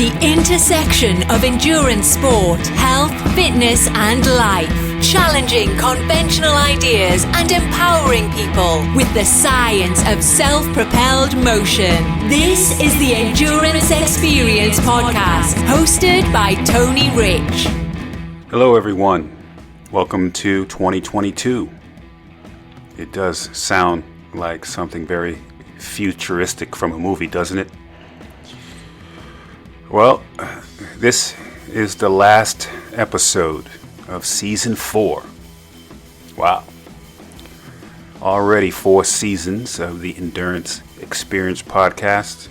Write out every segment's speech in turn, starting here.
The intersection of endurance sport, health, fitness, and life. Challenging conventional ideas and empowering people with the science of self-propelled motion. This is the Endurance Experience Podcast, hosted by Tony Rich. Hello, everyone. Welcome to 2022. It does sound like something very futuristic from a movie, doesn't it? Well, this is the last episode of Season 4. Wow. Already 4 seasons of the Endurance Experience Podcast.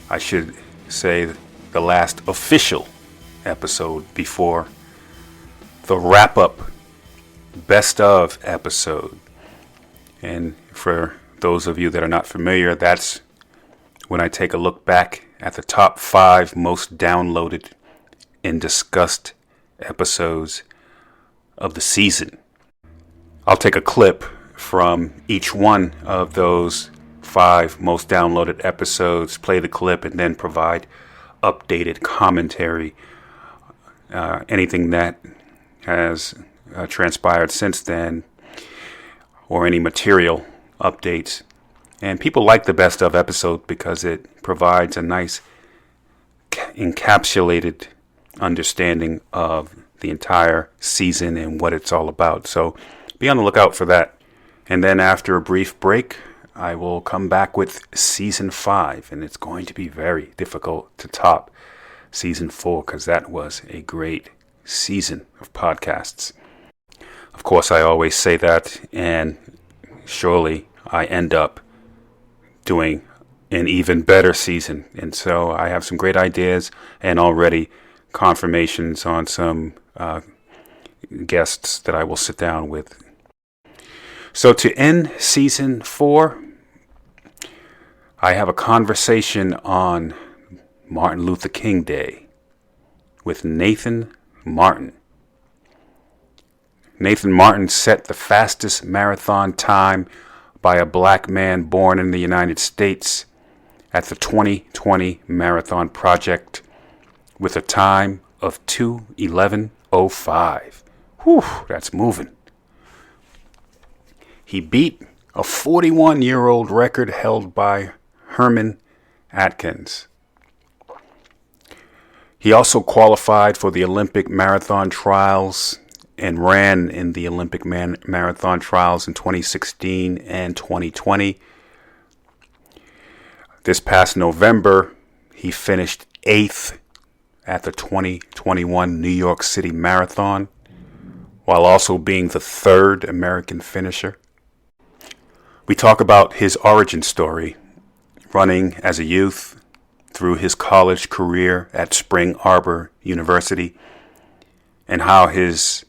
I should say the last official episode before the wrap-up best of episode. And for those of you that are not familiar, that's when I take a look back at the top 5 most downloaded and discussed episodes of the season. I'll take a clip from each one of those 5 most downloaded episodes, play the clip, and then provide updated commentary, anything that has transpired since then, or any material updates. And people like the best of episode because it provides a nice encapsulated understanding of the entire season and what it's all about. So be on the lookout for that. And then after a brief break, I will come back with Season 5. And it's going to be very difficult to top Season 4 because that was a great season of podcasts. Of course, I always say that, and surely I end up doing an even better season. And so I have some great ideas and already confirmations on some guests that I will sit down with. So to end Season 4, I have a conversation on Martin Luther King Day with Nathan Martin. Nathan Martin set the fastest marathon time by a black man born in the United States at the 2020 Marathon Project with a time of 2:11:05. Whew, that's moving. He beat a 41-year-old record held by Herman Atkins. He also qualified for the Olympic marathon trials and ran in the Olympic marathon trials in 2016 and 2020. This past November, he finished 8th at the 2021 New York City Marathon, while also being the 3rd American finisher. We talk about his origin story, running as a youth through his college career at Spring Arbor University, and how his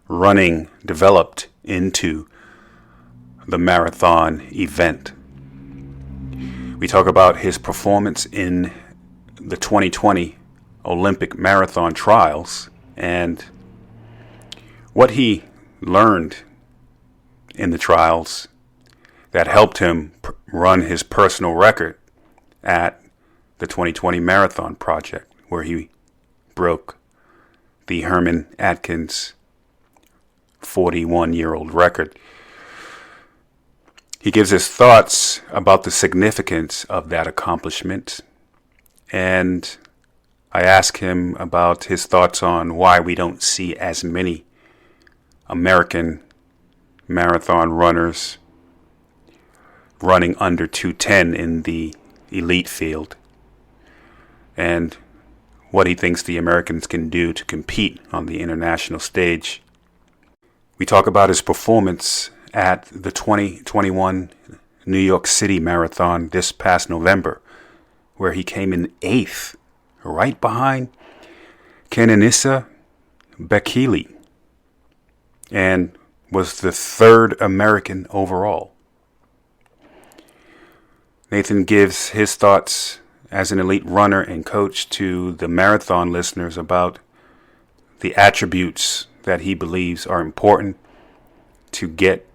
running developed into the marathon event. We talk about his performance in the 2020 Olympic marathon trials and what he learned in the trials that helped him run his personal record at the 2020 Marathon Project, where he broke the Herman Atkins 41-year-old record. He gives his thoughts about the significance of that accomplishment, and I ask him about his thoughts on why we don't see as many American marathon runners running under 2:10 in the elite field, and what he thinks the Americans can do to compete on the international stage. We talk about his performance at the 2021 New York City Marathon this past November, where he came in 8th, right behind Kenenisa Bekele, and was the 3rd American overall. Nathan gives his thoughts as an elite runner and coach to the marathon listeners about the attributes that he believes are important to get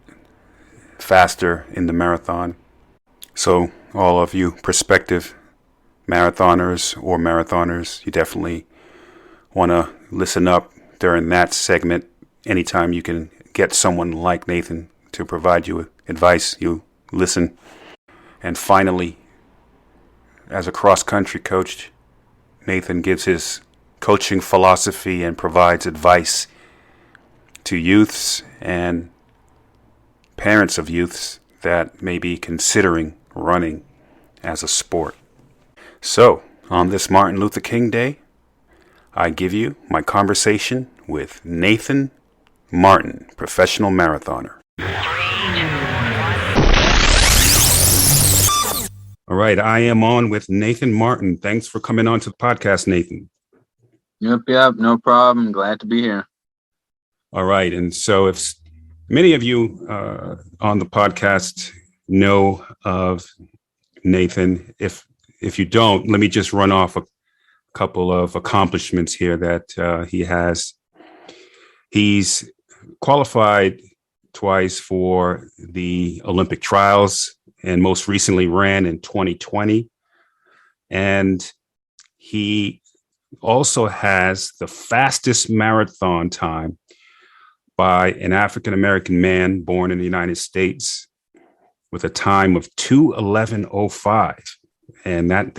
faster in the marathon. So all of you prospective marathoners, you definitely want to listen up during that segment. Anytime you can get someone like Nathan to provide you advice, you listen. And finally, as a cross-country coach, Nathan gives his coaching philosophy and provides advice to youths and parents of youths that may be considering running as a sport. So, on this Martin Luther King Day, I give you my conversation with Nathan Martin, professional marathoner. All right, I am on with Nathan Martin. Thanks for coming on to the podcast, Nathan. Yep, no problem. Glad to be here. All right, and so if many of you on the podcast know of Nathan, if you don't, let me just run off a couple of accomplishments here that he has. He's qualified twice for the Olympic trials and most recently ran in 2020. And he also has the fastest marathon time by an African-American man born in the United States with a time of 2:11:05. And that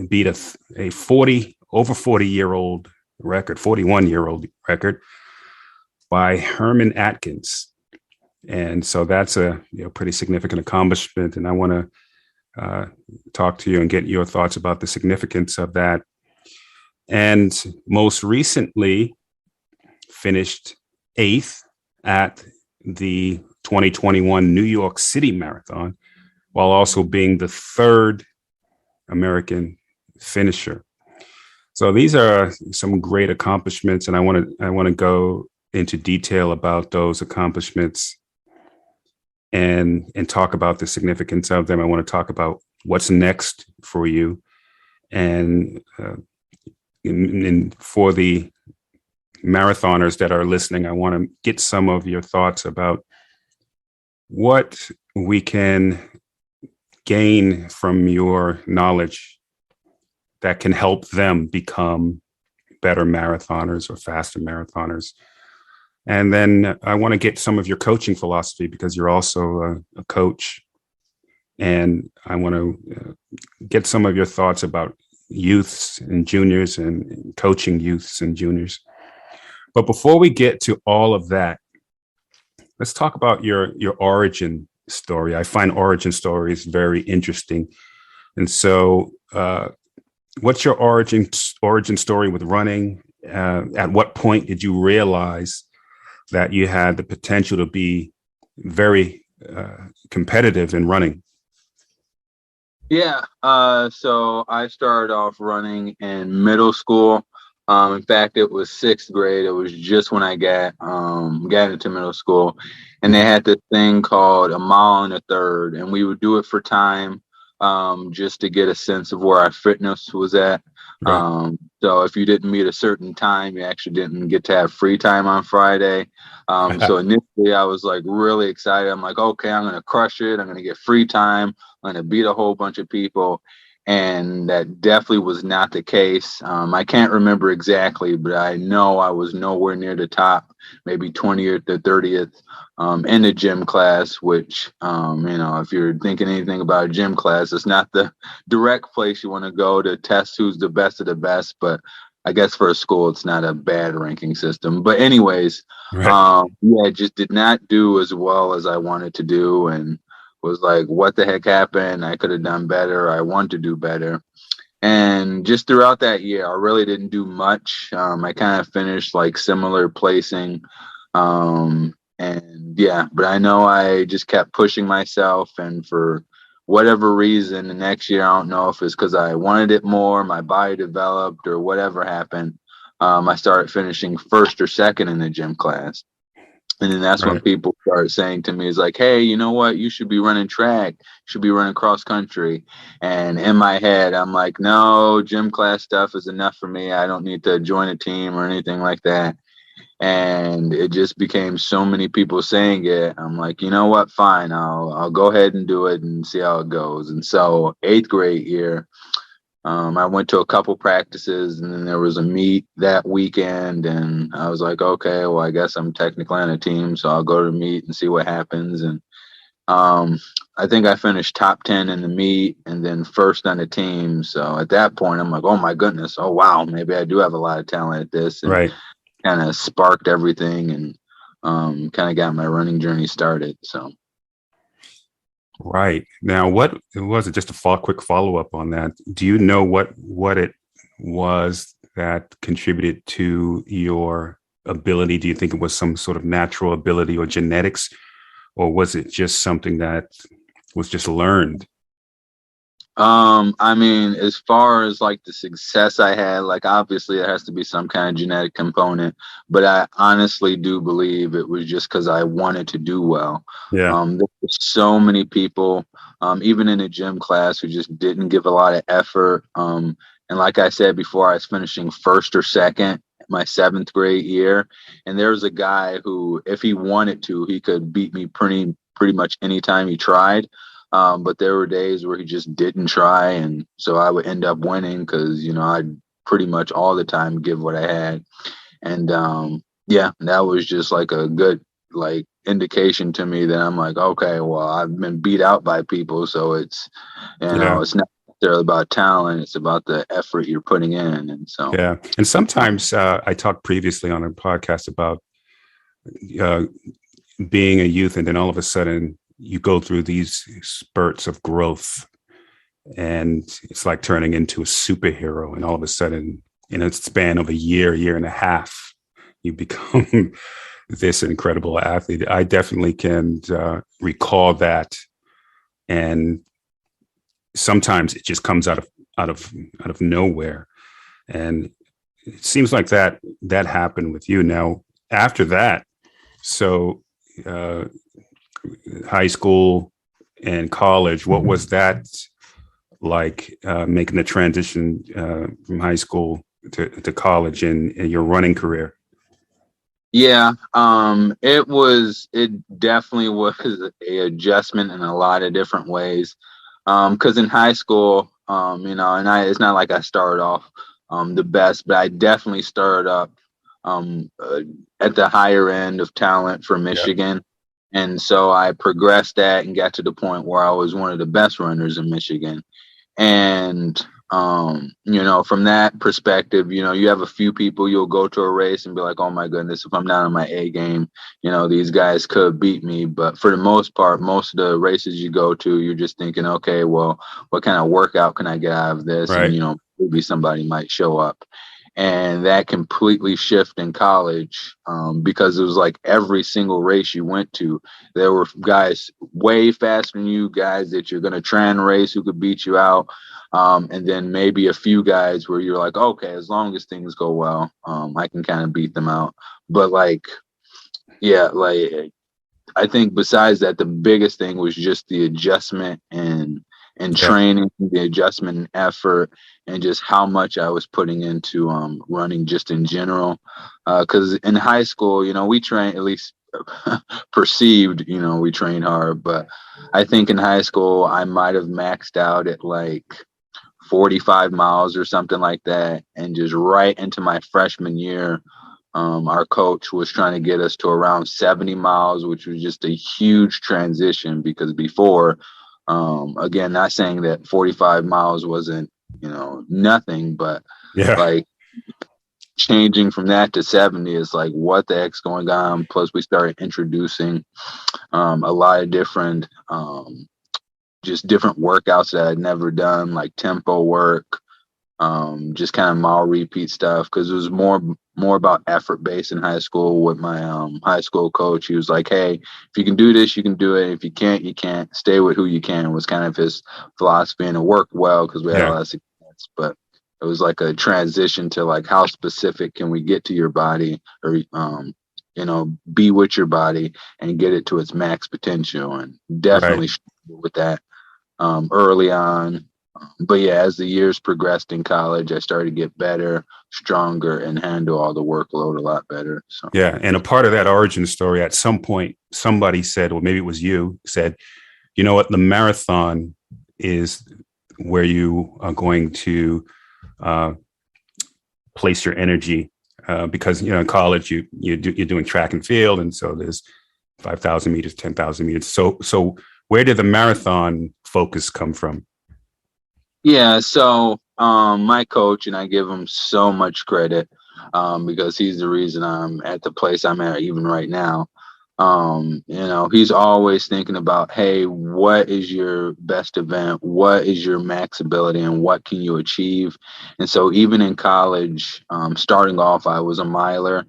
beat a 41-year-old record by Herman Atkins. And so that's a pretty significant accomplishment. And I want to talk to you and get your thoughts about the significance of that. And most recently finished 8th at the 2021 New York City Marathon, while also being the 3rd American finisher. So these are some great accomplishments, and I want to go into detail about those accomplishments and talk about the significance of them. I want to talk about what's next for you, and for the marathoners that are listening, I want to get some of your thoughts about what we can gain from your knowledge that can help them become better marathoners or faster marathoners. And then I want to get some of your coaching philosophy, because you're also a coach. And I want to get some of your thoughts about youths and juniors and coaching youths and juniors. But before we get to all of that, let's talk about your origin story. I find origin stories very interesting. And so what's your origin story with running? At what point did you realize that you had the potential to be very competitive in running? Yeah, so I started off running in middle school. In fact, it was 6th grade. It was just when I got into middle school, and they had this thing called a mile and a third, and we would do it for time, just to get a sense of where our fitness was at. Right. So if you didn't meet a certain time, you actually didn't get to have free time on Friday. So initially I was like really excited. I'm like, okay, I'm going to crush it. I'm going to get free time. I'm going to beat a whole bunch of people. And that definitely was not the case. I can't remember exactly, but I know I was nowhere near the top, maybe 20th or 30th in the gym class, which, if you're thinking anything about a gym class, it's not the direct place you want to go to test who's the best of the best. But I guess for a school, it's not a bad ranking system. But anyways, right. Just did not do as well as I wanted to do. And was like, what the heck happened? I could have done better. I want to do better. And just throughout that year, I really didn't do much. I kind of finished like similar placing. But I know I just kept pushing myself. And for whatever reason, the next year, I don't know if it's because I wanted it more, my body developed, or whatever happened. I started finishing 1st or 2nd in the gym class. And then that's right. When people start saying to me, is like, hey, you know what? You should be running track. You should be running cross country. And in my head, I'm like, no, gym class stuff is enough for me. I don't need to join a team or anything like that. And it just became so many people saying it. I'm like, you know what? Fine. I'll go ahead and do it and see how it goes. And so 8th grade year, I went to a couple practices, and then there was a meet that weekend, and I was like, okay, well, I guess I'm technically on a team, so I'll go to the meet and see what happens. And I think I finished top 10 in the meet and then first on the team. So at that point, I'm like, oh my goodness, oh wow, maybe I do have a lot of talent at this, and Right. kind of sparked everything, and kind of got my running journey started. So. Right. Now, what was it? Just a quick follow up on that. Do you know what it was that contributed to your ability? Do you think it was some sort of natural ability or genetics, or was it just something that was just learned? I mean, as far as like the success I had, like obviously there has to be some kind of genetic component, but I honestly do believe it was just because I wanted to do well. Yeah. There were so many people, even in a gym class, who just didn't give a lot of effort. And like I said before, I was finishing first or second my 7th grade year, and there was a guy who, if he wanted to, he could beat me pretty much anytime he tried. But there were days where he just didn't try, and so I would end up winning because I'd pretty much all the time give what I had. And yeah, that was just like a good like indication to me that I'm like, okay, well, I've been beat out by people, so it's Yeah. it's not necessarily about talent; it's about the effort you're putting in. And so, Yeah. And sometimes I talked previously on a podcast about uh, being a youth, and then all of a sudden you go through these spurts of growth, and it's like turning into a superhero. And all of a sudden, in a span of a year and a half, you become this incredible athlete. I definitely can recall that, and sometimes it just comes out of nowhere. And it seems like that happened with you. Now, after that, so high school and college, what was that like, making the transition from high school to college in your running career? yeah, it definitely was a adjustment in a lot of different ways. Because in high school, it's not like I started off the best, but I definitely started up at the higher end of talent for Yeah. Michigan. And so I progressed that and got to the point where I was one of the best runners in Michigan. And from that perspective, you have a few people, you'll go to a race and be like, oh my goodness, if I'm not on my A game, these guys could beat me. But for the most part, most of the races you go to, you're just thinking, okay, well, what kind of workout can I get out of this? Right. And maybe somebody might show up. And that completely shift in college, because it was like every single race you went to, there were guys way faster than you, guys that you're going to try and race who could beat you out. And then maybe a few guys where you're like, okay, as long as things go well, I can kind of beat them out. But yeah, I think besides that, the biggest thing was just the adjustment and Yeah. training, the adjustment and effort, and just how much I was putting into running just in general. Because in high school, we train, at least perceived, we train hard. But I think in high school, I might have maxed out at like 45 miles or something like that. And just right into my freshman year, our coach was trying to get us to around 70 miles, which was just a huge transition because before, again, not saying that 45 miles wasn't, nothing, but Yeah. like changing from that to 70 is like, what the heck's going on? Plus, we started introducing a lot of different, just different workouts that I'd never done, like tempo work, just kind of mile repeat stuff, because it was more about effort based in high school. With my high school coach, he was like, hey, if you can do this, you can do it. If you can't, you can't. Stay with who you can, was kind of his philosophy, and it worked well because we had a lot of success. But it was like a transition to like, how specific can we get to your body, or be with your body and get it to its max potential. And definitely struggled with that early on. But yeah, as the years progressed in college, I started to get better, stronger, and handle all the workload a lot better. So Yeah. And a part of that origin story, at some point, somebody said, or maybe it was you, said, you know what, the marathon is where you are going to place your energy, because in college you're doing track and field, and so there's 5,000 meters, 10,000 meters. So where did the marathon focus come from? Yeah, so my coach, and I give him so much credit because he's the reason I'm at the place I'm at even right now. He's always thinking about, hey, what is your best event? What is your max ability and what can you achieve? And so even in college, starting off, I was a miler.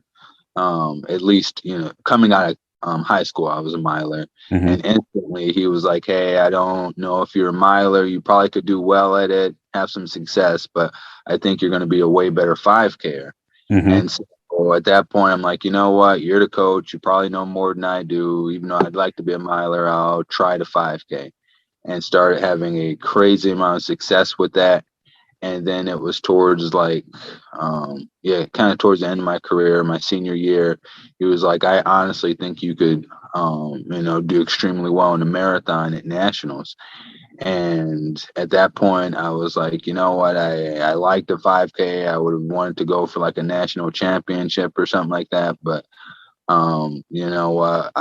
At least, coming out of high school, I was a miler. Mm-hmm. And instantly he was like, hey, I don't know if you're a miler. You probably could do well at it, have some success, but I think you're going to be a way better 5Ker. Mm-hmm. And so at that point, I'm like, you know what? You're the coach. You probably know more than I do. Even though I'd like to be a miler, I'll try the 5K, and started having a crazy amount of success with that. And then it was towards kind of towards the end of my career, my senior year, he was like, I honestly think you could, do extremely well in the marathon at nationals. And at that point, I was like, you know what? I like the 5K. I would have wanted to go for like a national championship or something like that. But, you know what?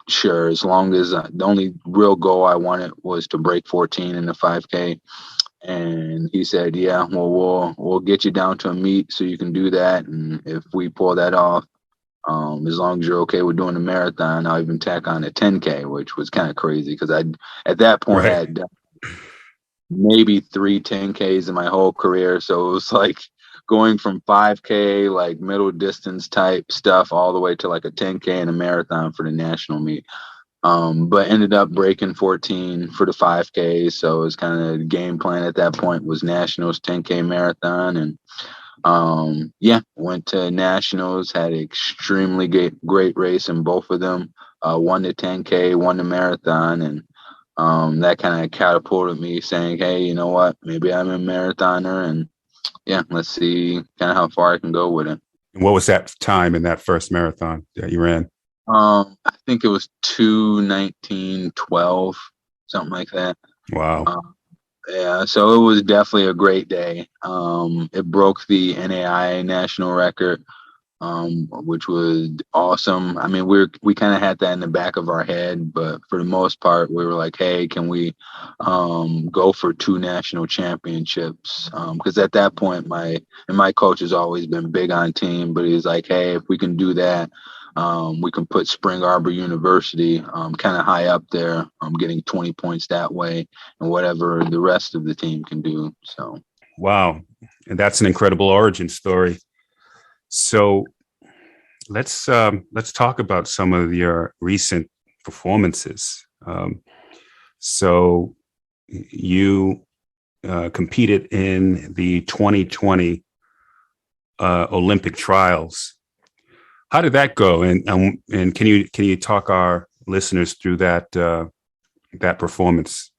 Sure, as long as the only real goal I wanted was to break 14 in the 5K. And he said, yeah, well, we'll get you down to a meet so you can do that. And if we pull that off, as long as you're okay with doing the marathon, I'll even tack on a 10K, which was kind of crazy because at that point, I had maybe 3 10Ks in my whole career. So it was like going from 5K, like middle distance type stuff, all the way to like a 10K and a marathon for the national meet. But ended up breaking 14 for the 5K. So it was kind of game plan at that point was nationals, 10K marathon. And went to nationals, had an extremely great race in both of them. Won the 10K, won the marathon. And that kind of catapulted me saying, hey, you know what, maybe I'm a marathoner. And let's see kind of how far I can go with it. And what was that time in that first marathon that you ran? I think it was 2:19:12, something like that. Wow. So it was definitely a great day. It broke the NAIA national record, which was awesome. I mean, we kind of had that in the back of our head, but for the most part, we were like, hey, can we go for 2 national championships? Because at that point, my coach has always been big on team, but he's like, hey, if we can do that, we can put Spring Arbor University kind of high up there, getting 20 points that way, and whatever the rest of the team can do. So, wow, and that's an incredible origin story. So, let's talk about some of your recent performances. So, you competed in the 2020 Olympic trials. How did that go? And can you talk our listeners through that performance?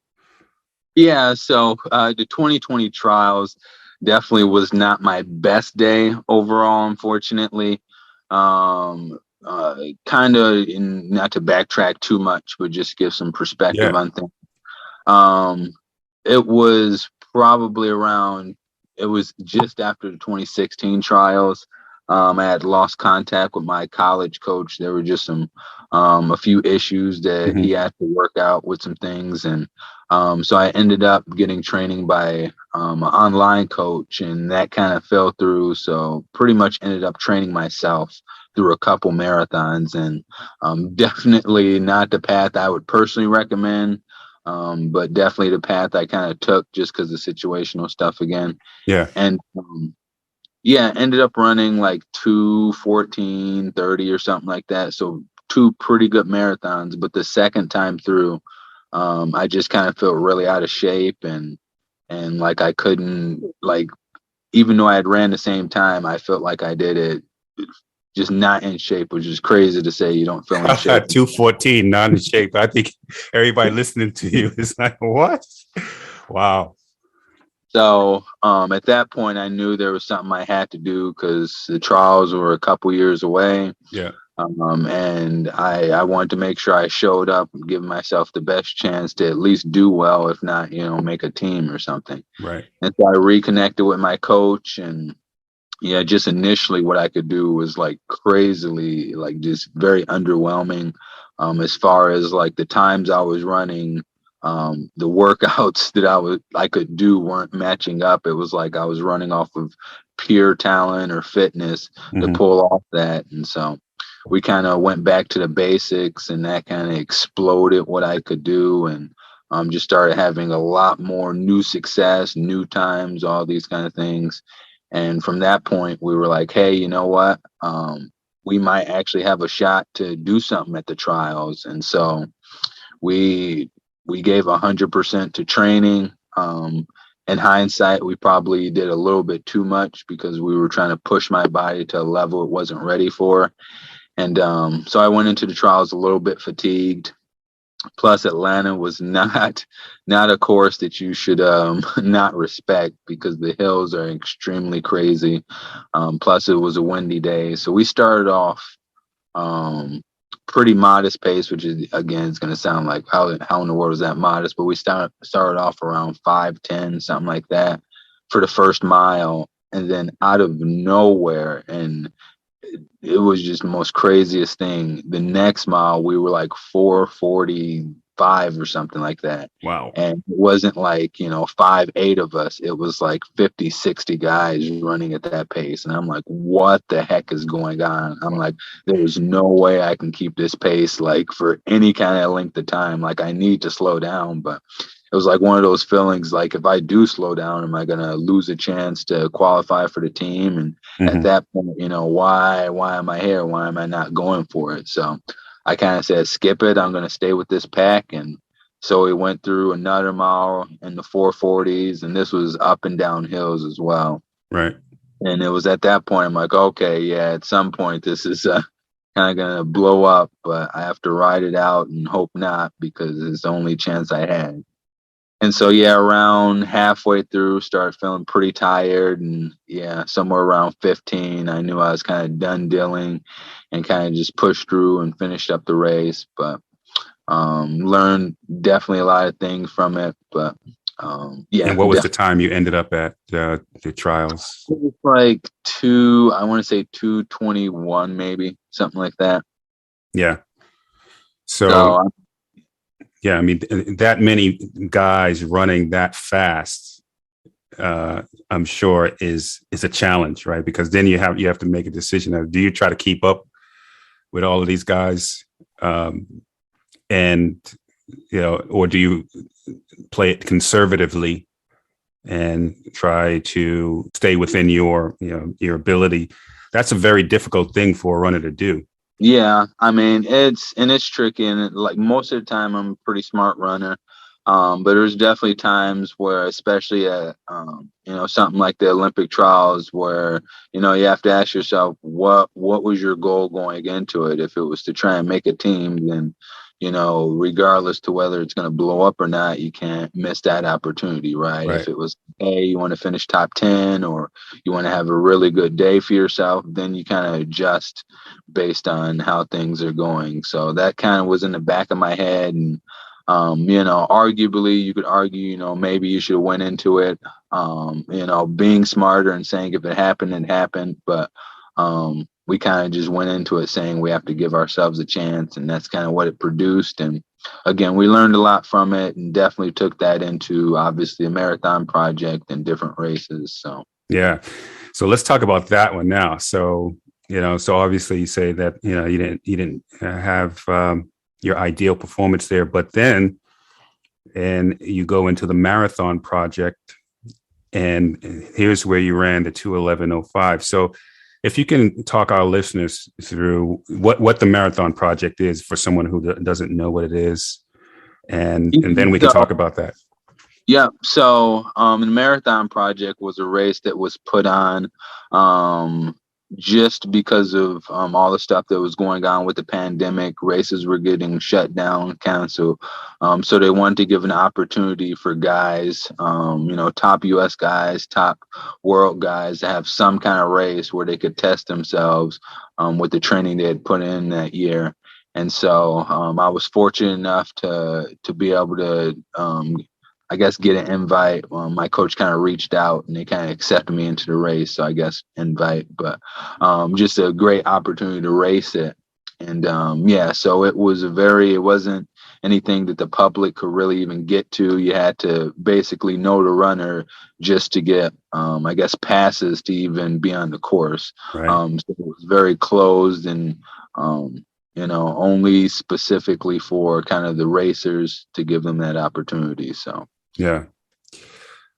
Yeah, so the 2020 trials definitely was not my best day overall, unfortunately. Kind of, not to backtrack too much, but just give some perspective on things. It was probably it was just after the 2016 trials. I had lost contact with my college coach. There were just a few issues that he had to work out with some things. And so I ended up getting training by an online coach, and that kind of fell through. So pretty much ended up training myself through a couple marathons, and definitely not the path I would personally recommend. But definitely the path I kind of took just because of situational stuff again. Yeah. And ended up running like 2:14:30 or something like that. So 2 pretty good marathons. But the second time through, I just kind of felt really out of shape, and like I couldn't, like, even though I had ran the same time, I felt like I did it just not in shape, which is crazy to say you don't feel in shape. 2:14, not in shape. I think everybody listening to you is like, what? Wow. So at that point, I knew there was something I had to do because the trials were a couple years away. Yeah. And I wanted to make sure I showed up, give myself the best chance to at least do well, if not, make a team or something. Right. And so I reconnected with my coach, and yeah, just initially what I could do was like crazily, like just very underwhelming. As far as like the times I was running, the workouts that I could do weren't matching up. It was like I was running off of pure talent or fitness to Mm-hmm. pull off that. And so we kind of went back to the basics, and that kind of exploded what I could do. And just started having a lot more new success, new times, all these kind of things. And from that point, we were like, hey, you know what? We might actually have a shot to do something at the trials. And so we gave 100% to training. In hindsight, we probably did a little bit too much because we were trying to push my body to a level it wasn't ready for. And so I went into the trials a little bit fatigued. Plus, Atlanta was not a course that you should not respect, because the hills are extremely crazy. Plus, it was a windy day, so we started off pretty modest pace, which is, again, it's going to sound like how in the world is that modest? But we started off around 5:10, something like that, for the first mile, and then out of nowhere, and it was just the most craziest thing. The next mile, we were like 4:45 or something like that. Wow. And it wasn't like, 5, 8 of us. It was like 50, 60 guys running at that pace. And I'm like, what the heck is going on? I'm like, there's no way I can keep this pace like for any kind of length of time. Like, I need to slow down. But it was like one of those feelings, like, if I do slow down, am I going to lose a chance to qualify for the team? And at that point, why am I here? Why am I not going for it? So I kind of said, skip it. I'm going to stay with this pack. And so we went through another mile in the 440s, and this was up and down hills as well. Right. And it was at that point, I'm like, okay, yeah, at some point this is kind of going to blow up, but I have to ride it out and hope not, because it's the only chance I had. And so, yeah, around halfway through, started feeling pretty tired. And yeah, somewhere around 15, I knew I was kind of done dealing, and kind of just pushed through and finished up the race. But learned definitely a lot of things from it. But yeah. And what was the time you ended up at the trials? It was like I want to say 2:21, maybe something like that. Yeah. So yeah, I mean, that many guys running that fast, I'm sure is a challenge, right? Because then you have to make a decision of, do you try to keep up with all of these guys, and or do you play it conservatively and try to stay within your ability? That's a very difficult thing for a runner to do. Yeah, I mean, it's tricky, and like most of the time I'm a pretty smart runner. But there's definitely times where, especially at something like the Olympic trials, where you have to ask yourself, what was your goal going into it? If it was to try and make a team, then regardless to whether it's going to blow up or not, you can't miss that opportunity, right? If it was, hey, you want to finish top 10, or you want to have a really good day for yourself, then you kind of adjust based on how things are going. So that kind of was in the back of my head. And arguably you could argue, maybe you should have went into it, being smarter and saying, if it happened, it happened. But we kind of just went into it saying we have to give ourselves a chance, and that's kind of what it produced. And again, we learned a lot from it, and definitely took that into, obviously, a marathon project and different races. So yeah, so let's talk about that one now. So so obviously you say that you didn't have your ideal performance there, but then you go into the marathon project, and here's where you ran the 2:11:05. So if you can talk our listeners through what the marathon project is, for someone who doesn't know what it is, and then we can talk about that. Yeah. So the marathon project was a race that was put on just because of all the stuff that was going on with the pandemic. Races were getting shut down, canceled. So they wanted to give an opportunity for guys, top U.S. guys, top world guys, to have some kind of race where they could test themselves with the training they had put in that year. And so I was fortunate enough to be able to, I guess, get an invite. My coach kind of reached out and they kind of accepted me into the race. So I guess invite, but just a great opportunity to race it. And so it wasn't anything that the public could really even get to. You had to basically know the runner just to get, I guess, passes to even be on the course. Right. So it was very closed and, only specifically for kind of the racers to give them that opportunity. So. Yeah.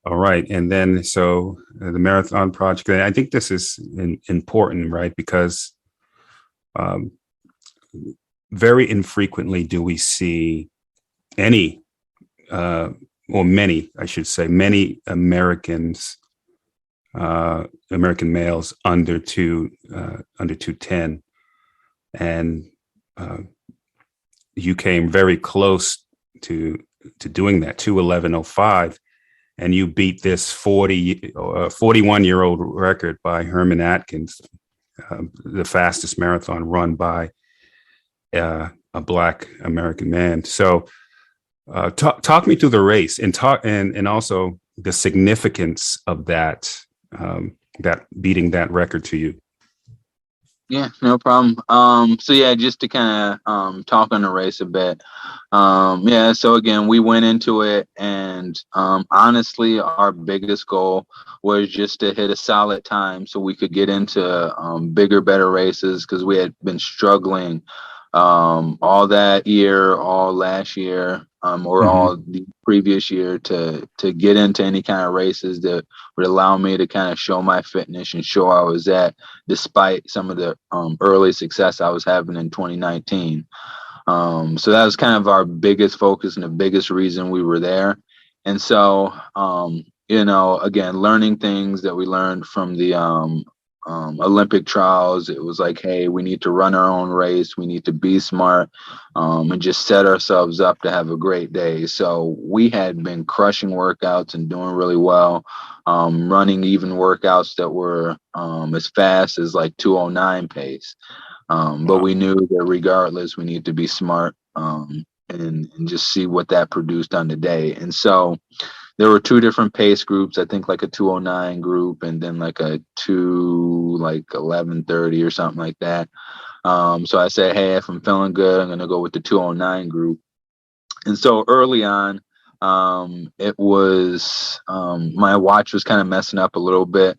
All right. And then, so the marathon project, I think this is important, right? Because very infrequently do we see many, I should say, many Americans, American males under 210. And you came very close to doing that, 2:11:05, and you beat this 41-year-old record by Herman Atkins, the fastest marathon run by a Black American man. So talk me through the race and also the significance of that beating that record to you. Yeah, no problem. Just to kind of talk on the race a bit. So again, we went into it, and honestly, our biggest goal was just to hit a solid time so we could get into bigger, better races, because we had been struggling all that year, all last year, or all the previous year to get into any kind of races that would allow me to kind of show my fitness and show I was at, despite some of the early success I was having in 2019. So that was kind of our biggest focus and the biggest reason we were there. And so, again, learning things that we learned from the Olympic trials, it was like, hey, we need to run our own race. We need to be smart and just set ourselves up to have a great day. So we had been crushing workouts and doing really well, running even workouts that were as fast as like 2:09 pace. But we knew that regardless, we need to be smart and just see what that produced on the day. And so there were two different pace groups, I think like a 2:09 group and then like a 11:30 or something like that. So I said, hey, if I'm feeling good, I'm going to go with the 2:09 group. And so early on, it was my watch was kind of messing up a little bit.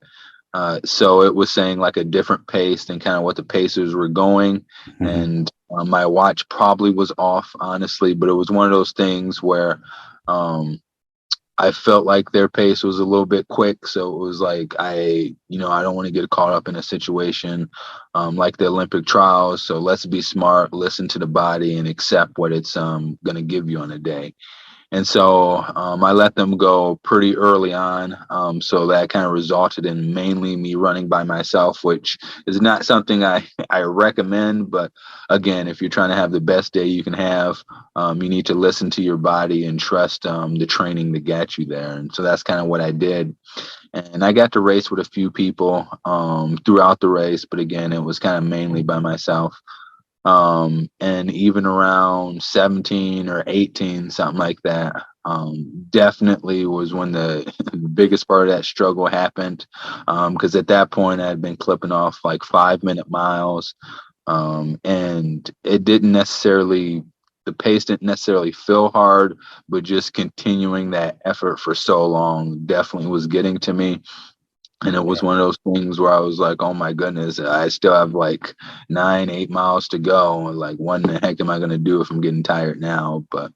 So it was saying like a different pace than kind of what the pacers were going. And my watch probably was off, honestly, but it was one of those things where I felt like their pace was a little bit quick. So it was like, I don't want to get caught up in a situation like the Olympic trials. So let's be smart, listen to the body, and accept what it's going to give you on a day. And so I let them go pretty early on. So that kind of resulted in mainly me running by myself, which is not something I recommend. But again, if you're trying to have the best day you can have, you need to listen to your body and trust the training that got you there. And so that's kind of what I did. And I got to race with a few people throughout the race. But again, it was kind of mainly by myself. And even around 17 or 18, something like that, definitely was when the biggest part of that struggle happened. Because at that point I had been clipping off like 5-minute miles. And it didn't necessarily, the pace didn't necessarily feel hard, but just continuing that effort for so long definitely was getting to me. And it was one of those things where I was like, oh my goodness, I still have like 9-8 miles to go. And like, what the heck am I going to do if I'm getting tired now? But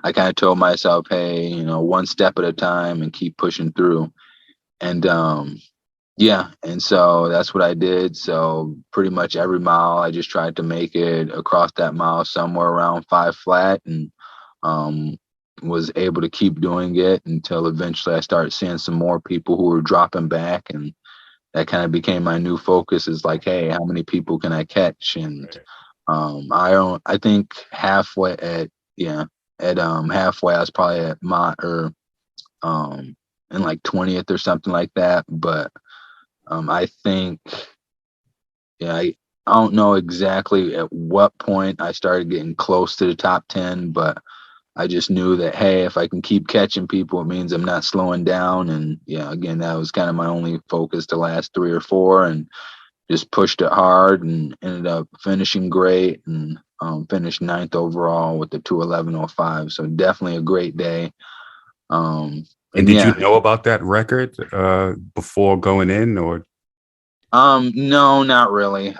I kind of told myself, hey, one step at a time and keep pushing through. And and so that's what I did. So pretty much every mile, I just tried to make it across that mile somewhere around 5 flat, and was able to keep doing it until eventually I started seeing some more people who were dropping back, and that kind of became my new focus, is like, hey, how many people can I catch? And I think halfway halfway I was probably at in like 20th or something like that. But I think, I don't know exactly at what point I started getting close to the top 10, but I just knew that, hey, if I can keep catching people, it means I'm not slowing down. And again, that was kind of my only focus the last 3 or 4, and just pushed it hard and ended up finishing great, and finished 9th overall with the 2:11.05. So definitely a great day. And did you know about that record before going in, or? No, not really.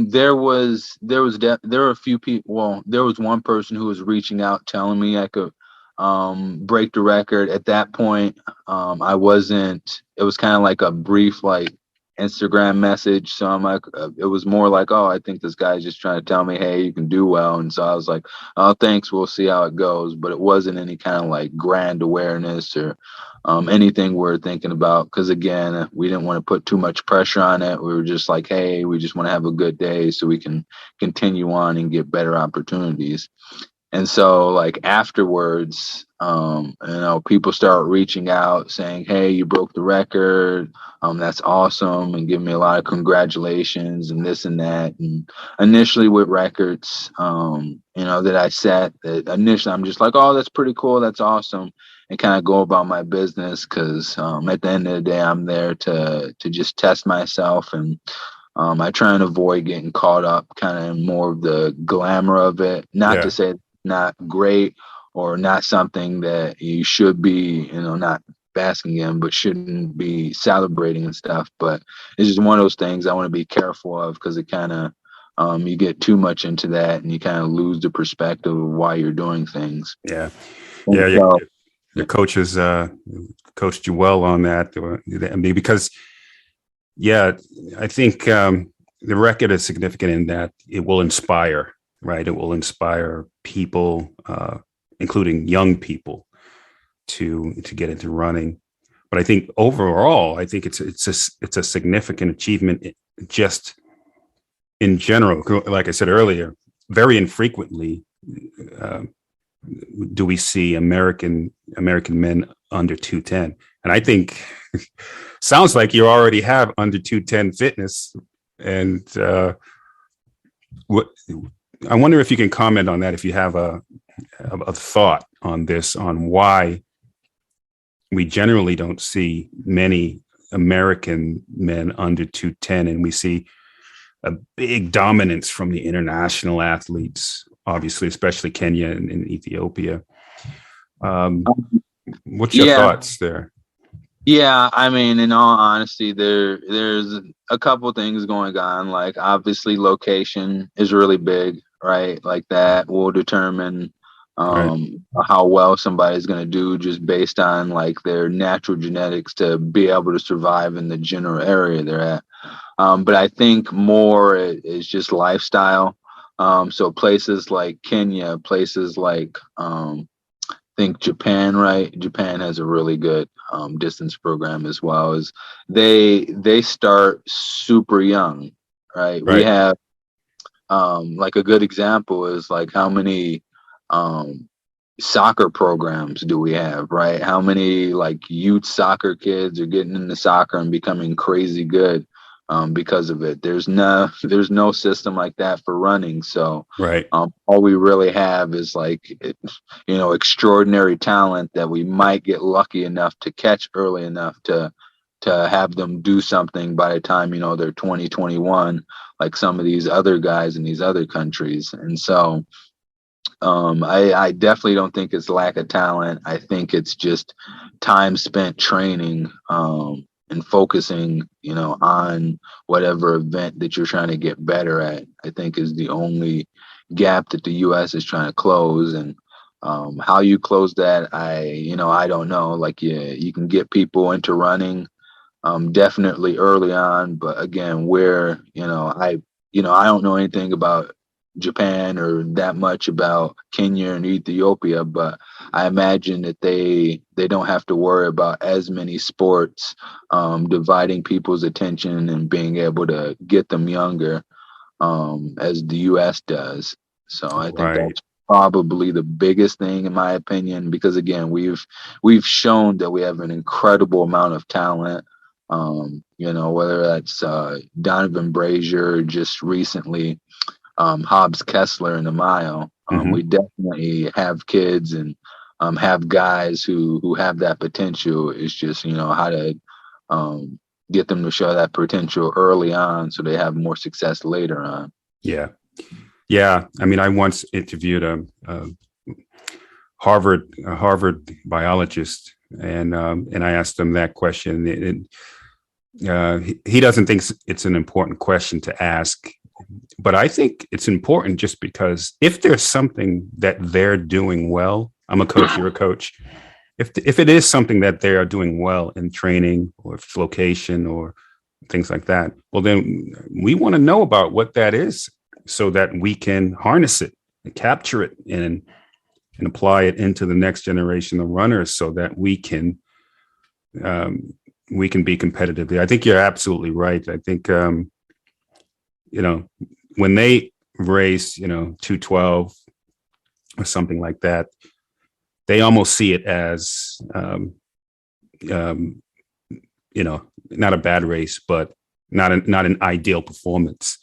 There were a few people. Well, there was one person who was reaching out, telling me I could break the record. At that point, I wasn't. It was kind of like a brief like Instagram message. So I'm like, it was more like, oh, I think this guy's just trying to tell me, hey, you can do well. And so I was like, oh, thanks. We'll see how it goes. But it wasn't any kind of like grand awareness or anything we're thinking about. Because again, we didn't want to put too much pressure on it. We were just like, hey, we just want to have a good day so we can continue on and get better opportunities. And so like afterwards, people start reaching out saying, hey, you broke the record. That's awesome. And give me a lot of congratulations and this and that. And initially with records, that I set, that initially I'm just like, oh, that's pretty cool. That's awesome. And kind of go about my business. Cause at the end of the day, I'm there to just test myself. And I try and avoid getting caught up kind of in more of the glamour of it. Not to say not great or not something that you should be, not basking in, but shouldn't be celebrating and stuff. But it's just one of those things I want to be careful of, because it kind of, you get too much into that and you kind of lose the perspective of why you're doing things. Yeah. So, your coaches coached you well on that. I mean, because, I think the record is significant in that it will inspire. Right. It will inspire people, including young people, to get into running. But I think overall, it's a significant achievement just in general. Like I said earlier, very infrequently do we see American men under 210. And I think sounds like you already have under 210 fitness. And I wonder if you can comment on that, if you have a thought on this, on why we generally don't see many American men under 210, and we see a big dominance from the international athletes, obviously, especially Kenya and Ethiopia. What's your thoughts there? Yeah, I mean, in all honesty, there's a couple things going on. Like, obviously, location is really big, right? Like, that will determine how well somebody's going to do, just based on like their natural genetics to be able to survive in the general area they're at. But I think more is just lifestyle. So places like Kenya, places like think Japan, right? Japan has a really good distance program as well. As they start super young, right? We have like a good example is like how many soccer programs do we have, right? How many like youth soccer kids are getting into soccer and becoming crazy good because of it. There's no system like that for running. So all we really have is like, extraordinary talent that we might get lucky enough to catch early enough to have them do something by the time, they're 20, 21, like some of these other guys in these other countries. And so I definitely don't think it's lack of talent. I think it's just time spent training and focusing, on whatever event that you're trying to get better at, I think is the only gap that the U.S. is trying to close. And how you close that, I don't know. Like, you can get people into running definitely early on. But again, I don't know anything about Japan or that much about Kenya and Ethiopia, but I imagine that they don't have to worry about as many sports dividing people's attention and being able to get them younger as the U.S. does. So I think Right. that's probably the biggest thing in my opinion, because again, we've shown that we have an incredible amount of talent. Whether that's Donovan Brazier, just recently Hobbs Kessler in the mile. We definitely have kids and have guys who have that potential. It's just, how to get them to show that potential early on so they have more success later on. Yeah. Yeah. I mean, I once interviewed a Harvard biologist, and I asked him that question. He doesn't think it's an important question to ask, but I think it's important just because if there's something that they're doing well, I'm a coach, you're a coach. If it is something that they are doing well in training, or if it's location or things like that, well, then we want to know about what that is so that we can harness it and capture it and apply it into the next generation of runners so that we can be competitive. I think you're absolutely right. I think, when they race, 212 or something like that, they almost see it as, not a bad race, but not an ideal performance.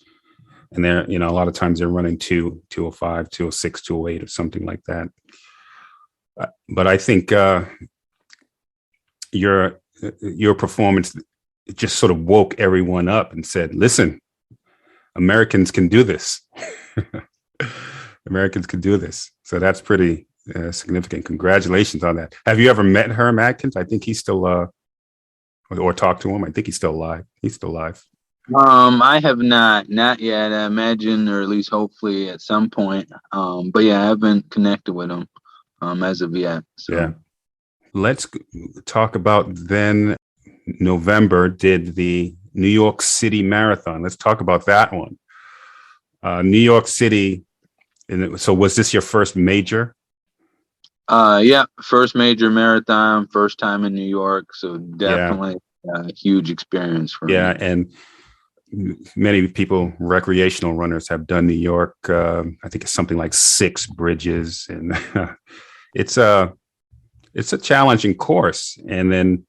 And they're, a lot of times they're running 205, 206, 208 or something like that. But I think your performance just sort of woke everyone up and said, listen, Americans can do this. Americans can do this. So that's pretty significant. Congratulations on that. Have you ever met Herman Atkins? I think he's still, or talked to him. I think he's still alive. He's still alive. I have not yet. I imagine, or at least hopefully at some point. But yeah, I haven't connected with him as of yet. So. Yeah. Let's talk about then. November did the New York City Marathon. Let's talk about that one. New York City. So was this your first major? Yeah, first major marathon, first time in New York. So definitely a huge experience for me. Yeah, and many people, recreational runners, have done New York. I think it's something like 6 bridges, and it's a challenging course. And then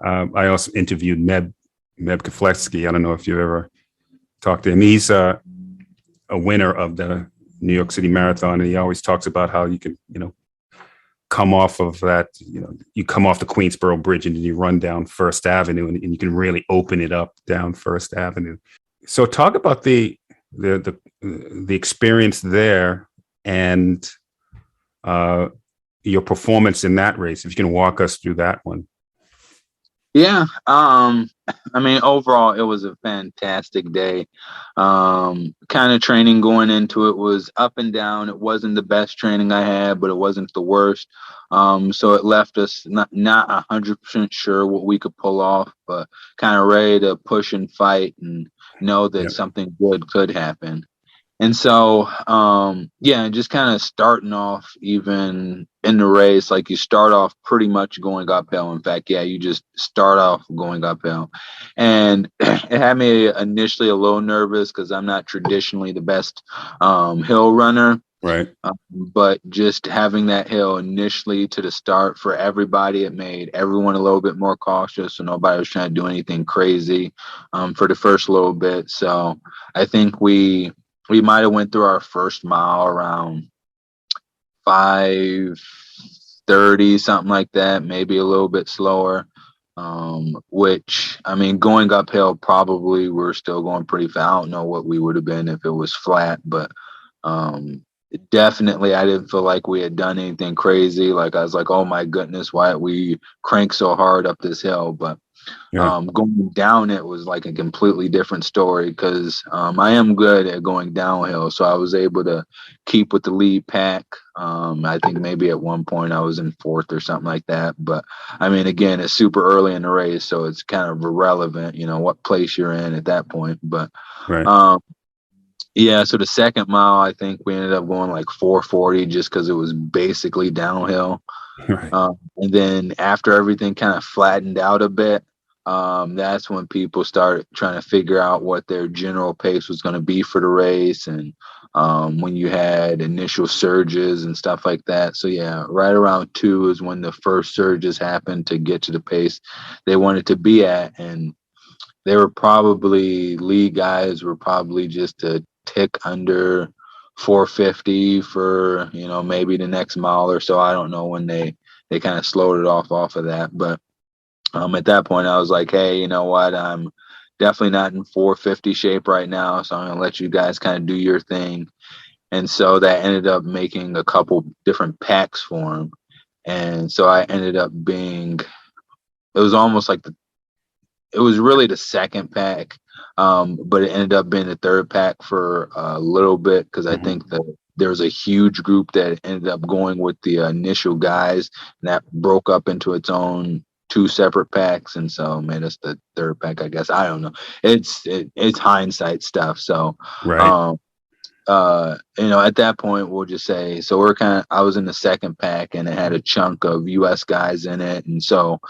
I also interviewed Meb Keflezighi. I don't know if you ever talked to him. He's a winner of the New York City Marathon, and he always talks about how you can, come off of that, you come off the Queensboro Bridge and then you run down First Avenue, and you can really open it up down First Avenue. So talk about the experience there and your performance in that race. If you can walk us through that one. Yeah. I mean, overall, it was a fantastic day. Kind of training going into it was up and down. It wasn't the best training I had, but it wasn't the worst. So it left us not 100% sure what we could pull off, but kind of ready to push and fight and know that something good could happen. And so, just kind of starting off even in the race, like you start off pretty much going uphill. In fact, you just start off going uphill. And it had me initially a little nervous because I'm not traditionally the best hill runner. Right. But just having that hill initially to the start for everybody, it made everyone a little bit more cautious. So nobody was trying to do anything crazy for the first little bit. So I think we might have went through our first mile around 5:30, something like that, maybe a little bit slower, which, I mean, going uphill, probably we're still going pretty fast. I don't know what we would have been if it was flat, but definitely I didn't feel like we had done anything crazy. Like I was like, oh my goodness, why we crank so hard up this hill? But going down it was like a completely different story because I am good at going downhill. So I was able to keep with the lead pack. I think maybe at one point I was in 4th or something like that. But I mean, again, it's super early in the race, so it's kind of irrelevant, what place you're in at that point. But Yeah, so the second mile, I think we ended up going like 4:40 just because it was basically downhill. Right. And then after everything kind of flattened out a bit, that's when people started trying to figure out what their general pace was going to be for the race. And when you had initial surges and stuff like that. So, yeah, right around 2 is when the first surges happened to get to the pace they wanted to be at. And they were probably, lead guys were probably just a tick under 450 for, maybe the next mile or so. I don't know when they kind of slowed it off of that. But at that point, I was like, hey, you know what? I'm definitely not in 450 shape right now. So I'm going to let you guys kind of do your thing. And so that ended up making a couple different packs for him. And so I ended up being, it was almost like it was really the second pack, but it ended up being the third pack for a little bit because I think that there was a huge group that ended up going with the initial guys, and that broke up into its own two separate packs, and so made us the third pack. I guess I don't know. It's hindsight stuff. So, Right. um, at that point, we'll just say so. I was in the second pack, and it had a chunk of U.S. guys in it, and so.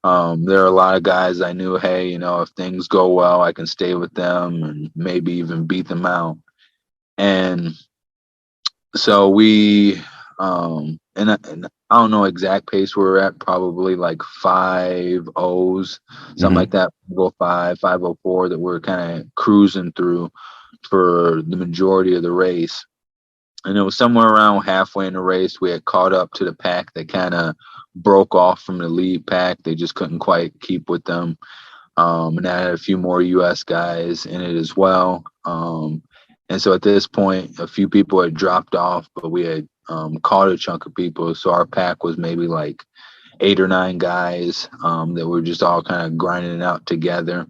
There are a lot of guys I knew, hey, if things go well, I can stay with them and maybe even beat them out. And so and I don't know exact pace we're at, probably like 5:00s, something like that, 5:05, 5:04 that we're kind of cruising through for the majority of the race. And it was somewhere around halfway in the race, we had caught up to the pack that kind of broke off from the lead pack. They just couldn't quite keep with them. And I had a few more U.S. guys in it as well. And so at this point, a few people had dropped off, but we had caught a chunk of people. So our pack was maybe like 8 or 9 guys that were just all kind of grinding it out together.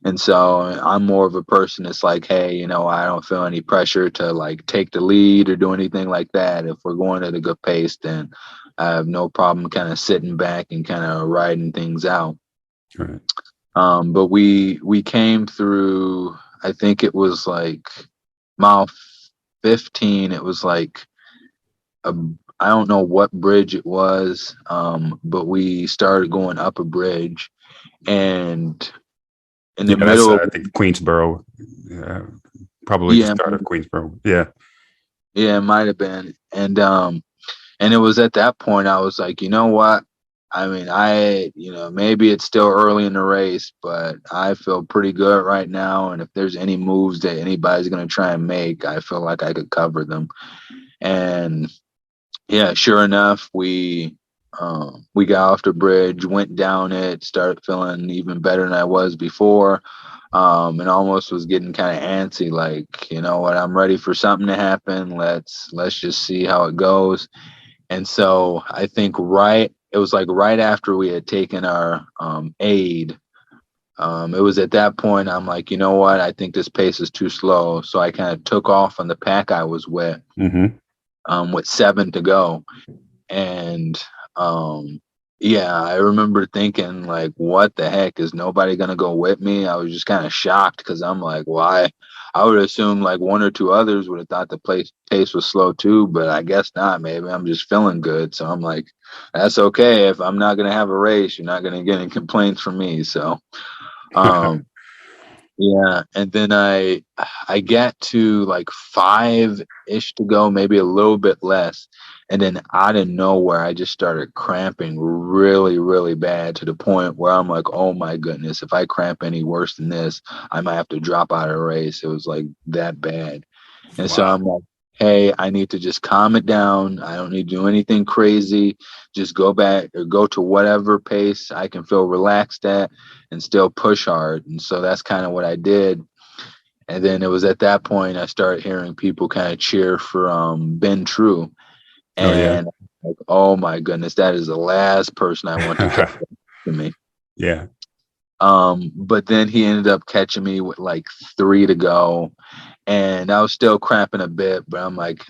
And so I'm more of a person that's like, hey, I don't feel any pressure to like take the lead or do anything like that. If we're going at a good pace, then I have no problem kind of sitting back and kind of riding things out. Right. But we came through, I think it was like mile 15. It was like I don't know what bridge it was, but we started going up a bridge, and in the That's middle of I think Queensboro. Probably the start of Queensboro. Yeah. Yeah, it might have been. And it was at that point I was like, you know what? I mean, maybe it's still early in the race, but I feel pretty good right now. And if there's any moves that anybody's going to try and make, I feel like I could cover them. And yeah, sure enough, we got off the bridge, went down it, started feeling even better than I was before. And almost was getting kind of antsy, like, you know what, I'm ready for something to happen. Let's just see how it goes. And so I think it was like right after we had taken our aid. It was at that point I'm like, you know what, I think this pace is too slow. So I kind of took off on the pack I was with 7 to go. And yeah, I remember thinking like, what the heck, is nobody gonna go with me? I was just kind of shocked because I'm like, why? I would assume like 1 or 2 others would have thought the pace was slow too, but I guess not. Maybe I'm just feeling good. So I'm like, that's okay. If I'm not gonna have a race, you're not gonna get any complaints from me. So um yeah, and then I get to like 5-ish to go, maybe a little bit less, and then out of nowhere, I just started cramping really, really bad to the point where I'm like, oh my goodness, if I cramp any worse than this, I might have to drop out of the race. It was like that bad, and so Wow. I'm like, hey, I need to just calm it down. I don't need to do anything crazy. Just go back or go to whatever pace I can feel relaxed at and still push hard. And so that's kind of what I did. And then it was at that point I started hearing people kind of cheer for Ben True. Oh yeah. And like, oh my goodness, that is the last person I want to catch up to me. Yeah. But then he ended up catching me with like 3 to go. And I was still cramping a bit, but I'm like,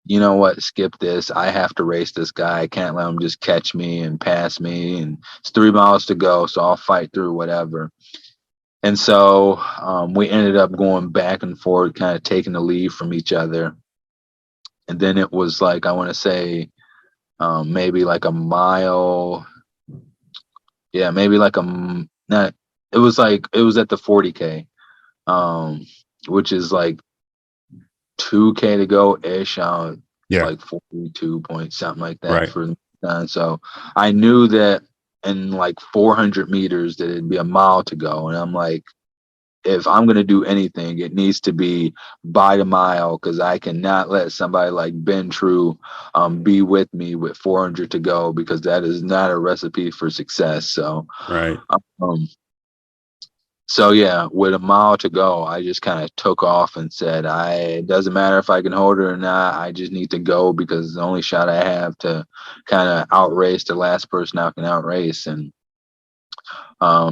you know what, skip this. I have to race this guy. I can't let him just catch me and pass me. And it's 3 miles to go, so I'll fight through whatever. And so we ended up going back and forth, kind of taking the lead from each other. And then it was like, I want to say maybe like a mile. Yeah, maybe like not. It was at the 40K, which is like 2K to go ish. It's like 42 point something like that Right. for done. So I knew that in like 400 meters that it'd be a mile to go, and I'm like, if I'm gonna do anything, it needs to be by the mile, because I cannot let somebody like Ben True be with me with 400 to go, because that is not a recipe for success. So Right. um, so yeah, with a mile to go, I just kind of took off and said, it doesn't matter if I can hold it or not. I just need to go, because it's the only shot I have to kind of outrace the last person I can outrace. And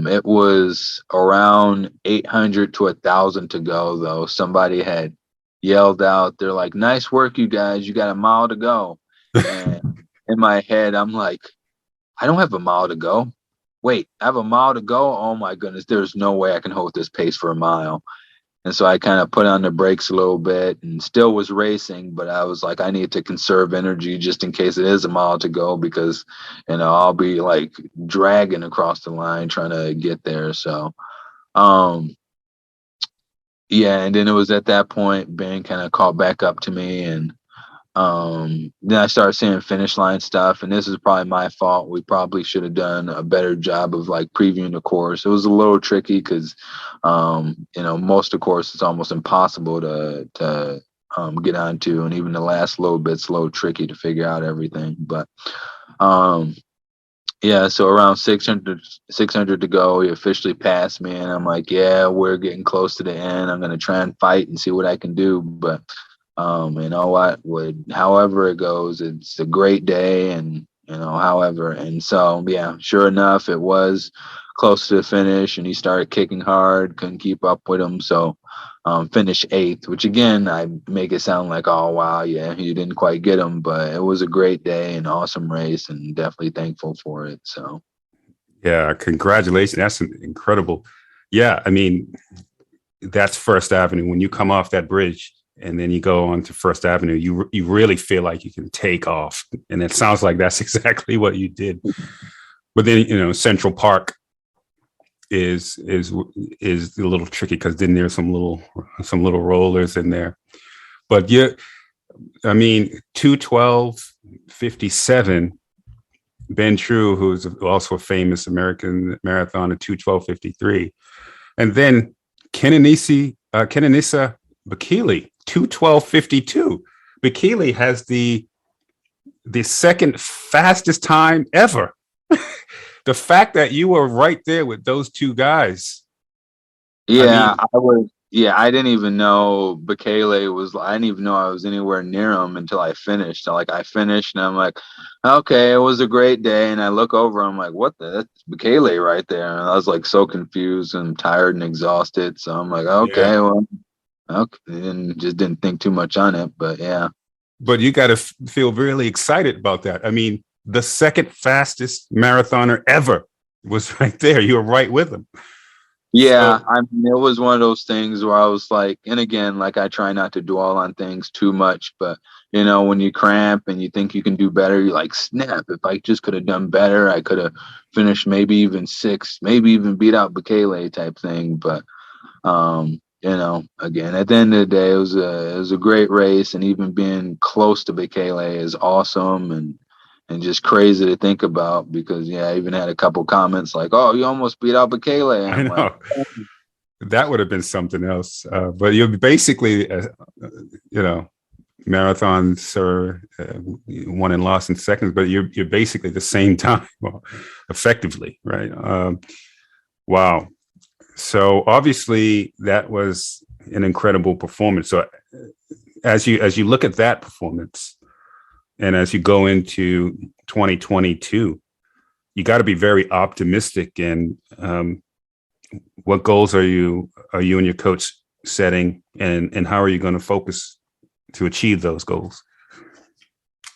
it was around 800 to 1,000 to go, though. Somebody had yelled out, they're like, "Nice work, you guys. You got a mile to go." And in my head, I'm like, I don't have a mile to go. Wait, I have a mile to go? Oh my goodness, there's no way I can hold this pace for a mile. And so I kind of put on the brakes a little bit and still was racing, but I was like, I need to conserve energy just in case it is a mile to go, because, I'll be like dragging across the line trying to get there. So, yeah. And then it was at that point, Ben kind of caught back up to me, and then I started seeing finish line stuff, and this is probably my fault. We probably should have done a better job of like previewing the course. It was a little tricky because most of the course is almost impossible to get onto, and even the last little bit's a little tricky to figure out everything. But yeah, so around 600 to go, he officially passed me, and I'm like, yeah, we're getting close to the end. I'm gonna try and fight and see what I can do, but you know what, however it goes, it's a great day. And however, and so yeah, sure enough, it was close to the finish, and he started kicking hard, couldn't keep up with him. So finished 8th, which again, I make it sound like, oh wow, yeah, you didn't quite get him, but it was a great day and awesome race, and definitely thankful for it. So Yeah, congratulations. That's incredible. Yeah, I mean, that's First Avenue. When you come off that bridge and then you go on to First Avenue, you really feel like you can take off. And it sounds like that's exactly what you did. But then, Central Park is a little tricky, because then there's some little rollers in there. But yeah, I mean, 2:12:57. Ben True, who's also a famous American marathoner, 2:12:53, and then Kenenisa Bekele, 2:12:52. Bekele has the second fastest time ever. The fact that you were right there with those two guys. yeah, I was. Yeah, I didn't even know Bekele was. I didn't even know I was anywhere near him until I finished. So, I finished, and I'm like, okay, it was a great day. And I look over, I'm like, what the? That's Bekele right there. And I was like so confused and tired and exhausted. So I'm like, okay, well, okay, and just didn't think too much on it. But yeah. But you got to feel really excited about that. I mean, the second fastest marathoner ever was right there. You were right with him. Yeah, so, I mean, it was one of those things where I was like, and again, like, I try not to dwell on things too much, but when you cramp and you think you can do better, you're like, snap, if I just could have done better, I could have finished maybe even 6th, maybe even beat out Bekele type thing. But again, at the end of the day, it was a great race, and even being close to Bekele is awesome, and just crazy to think about, because I even had a couple comments like, "Oh, you almost beat out Bekele." I know. Like, that would have been something else. But you're basically, marathons are won and lost in seconds, but you're basically the same time, effectively, right? Wow. So obviously that was an incredible performance. So as you look at that performance, and as you go into 2022, you got to be very optimistic. And what goals are you and your coach setting, and how are you going to focus to achieve those goals?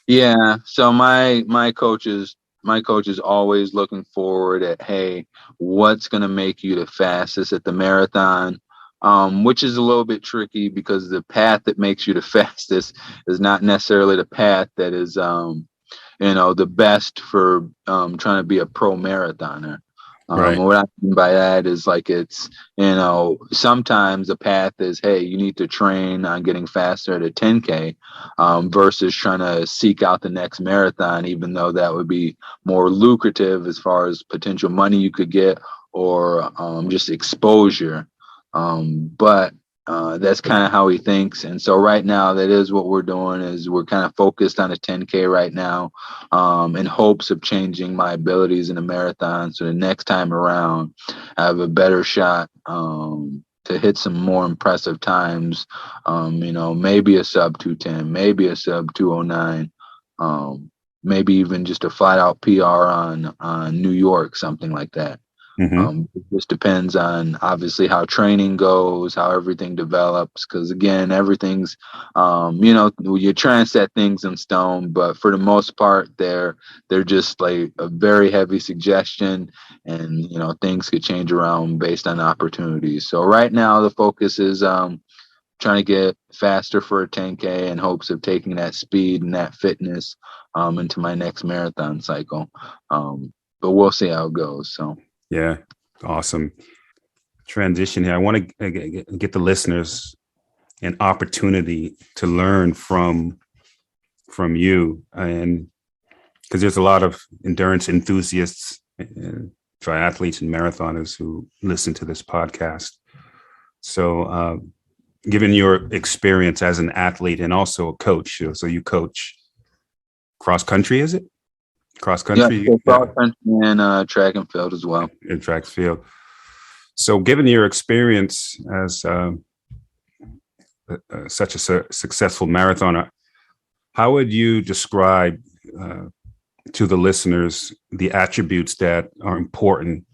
Yeah. So my coaches my coach is always looking forward at, hey, what's going to make you the fastest at the marathon? Which is a little bit tricky because the path that makes you the fastest is not necessarily the path that is, the best for trying to be a pro marathoner. Right. What I mean by that is like it's, sometimes the path is, hey, you need to train on getting faster at a 10K versus trying to seek out the next marathon, even though that would be more lucrative as far as potential money you could get or just exposure. But that's kind of how he thinks. And so right now, that is what we're doing is we're kind of focused on a 10K right now in hopes of changing my abilities in a marathon. So the next time around, I have a better shot to hit some more impressive times, maybe a sub 210, maybe a sub 209, maybe even just a flat out PR on New York, something like that. It just depends on obviously how training goes, how everything develops. Because again, everything's, you're trying to set things in stone, but for the most part, they're just like a very heavy suggestion, and things could change around based on opportunities. So right now, the focus is trying to get faster for a 10K in hopes of taking that speed and that fitness into my next marathon cycle. But we'll see how it goes. So. Yeah. Awesome. Transition here. I want to get the listeners an opportunity to learn from you, and because there's a lot of endurance enthusiasts, triathletes and marathoners who listen to this podcast. So given your experience as an athlete and also a coach, so you coach cross country, is it? Cross country? Yeah, cross country and track and field as well. In track field. So given your experience as such a successful marathoner, how would you describe to the listeners the attributes that are important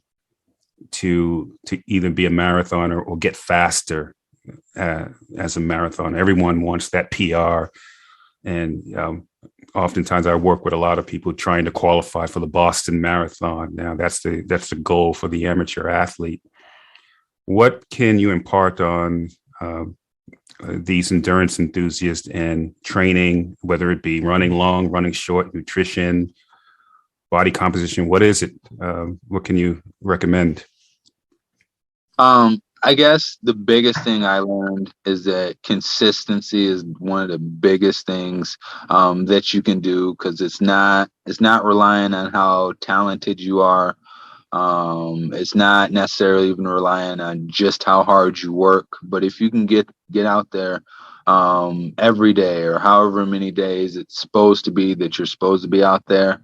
to either be a marathoner or get faster as a marathoner? Everyone wants that PR, and oftentimes I work with a lot of people trying to qualify for the Boston Marathon. Now that's the goal for the amateur athlete. What can you impart on these endurance enthusiasts and training, whether it be running long, running short, nutrition, body composition? What is it? What can you recommend? I guess the biggest thing I learned is that consistency is one of the biggest things that you can do, because it's not relying on how talented you are. It's not necessarily even relying on just how hard you work, but if you can get out there every day or however many days it's supposed to be that you're supposed to be out there,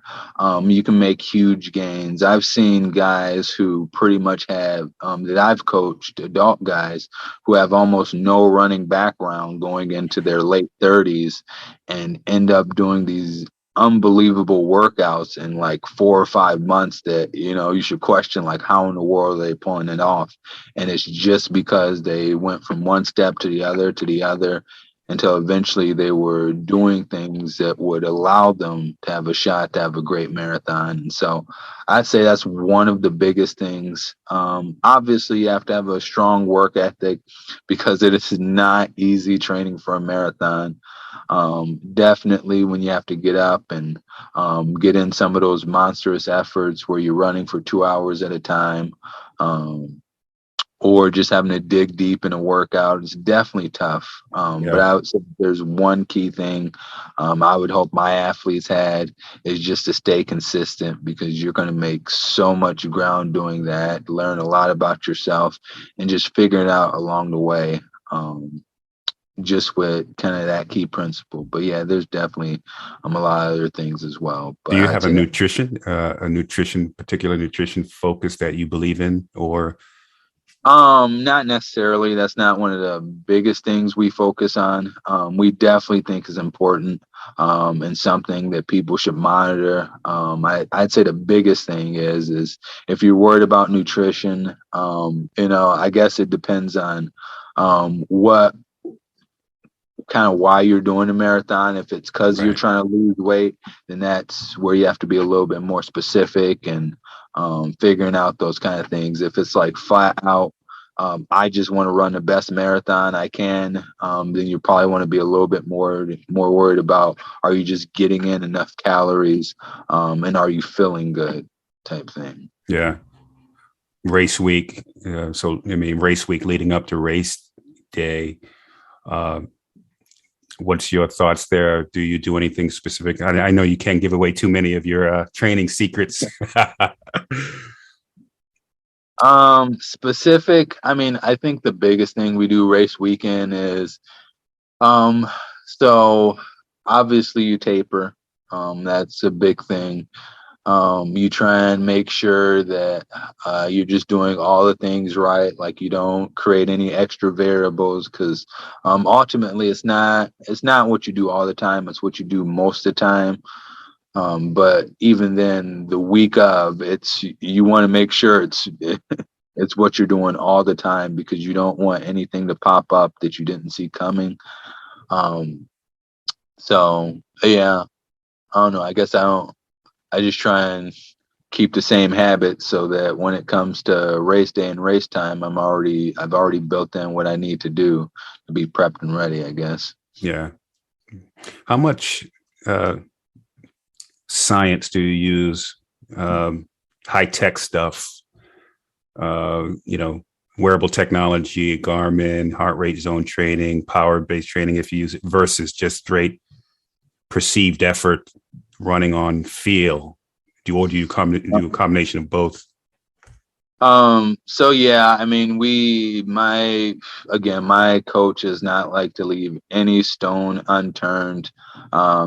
you can make huge gains. I've seen guys who pretty much have that I've coached, adult guys who have almost no running background going into their late 30s and end up doing these unbelievable workouts in like 4 or 5 months that you should question, like, how in the world are they pulling it off? And it's just because they went from one step to the other until eventually they were doing things that would allow them to have a shot to have a great marathon. And so I'd say that's one of the biggest things. Obviously you have to have a strong work ethic, because it is not easy training for a marathon. Definitely when you have to get up and get in some of those monstrous efforts where you're running for 2 hours at a time, or just having to dig deep in a workout, it's definitely tough. But I would say there's one key thing I would hope my athletes had is just to stay consistent, because you're going to make so much ground doing that, learn a lot about yourself, and just figure it out along the way. Just with kind of that key principle. But yeah, there's definitely a lot of other things as well. But do you have particular nutrition focus that you believe in, or? Not necessarily. That's not one of the biggest things we focus on. We definitely think is important and something that people should monitor. I'd say the biggest thing is if you're worried about nutrition, I guess it depends on what kind of why you're doing a marathon. If it's because you're Right. trying to lose weight, then that's where you have to be a little bit more specific and figuring out those kind of things. If it's like flat out, I just want to run the best marathon I can, then you probably want to be a little bit more worried about, are you just getting in enough calories, and are you feeling good type thing. Yeah. Race week. Race week leading up to race day. What's your thoughts there? Do you do anything specific? I know you can't give away too many of your training secrets. Specific. I mean, I think the biggest thing we do race weekend is, so obviously you taper. That's a big thing. You try and make sure that you're just doing all the things right, like you don't create any extra variables, because ultimately it's not what you do all the time, it's what you do most of the time. But even then, the week of, you want to make sure it's what you're doing all the time, because you don't want anything to pop up that you didn't see coming. So yeah, I don't know. I guess I just try and keep the same habit so that when it comes to race day and race time, I've already built in what I need to do to be prepped and ready, I guess. Yeah. How much science do you use? High tech stuff, wearable technology, Garmin, heart rate zone training, power based training, if you use it, versus just straight perceived effort running on feel? Do you do a combination of both? So yeah, I mean, my coach is not like to leave any stone unturned.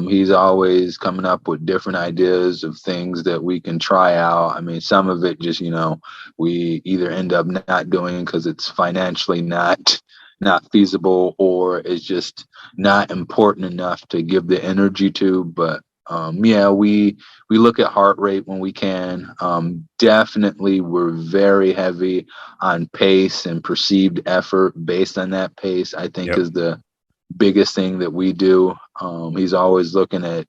He's always coming up with different ideas of things that we can try out. I mean, some of it just, we either end up not doing because it's financially not feasible, or it's just not important enough to give the energy to. But we look at heart rate when we can. Definitely, we're very heavy on pace and perceived effort based on that pace, I think. Yep. Is the biggest thing that we do. He's always looking at,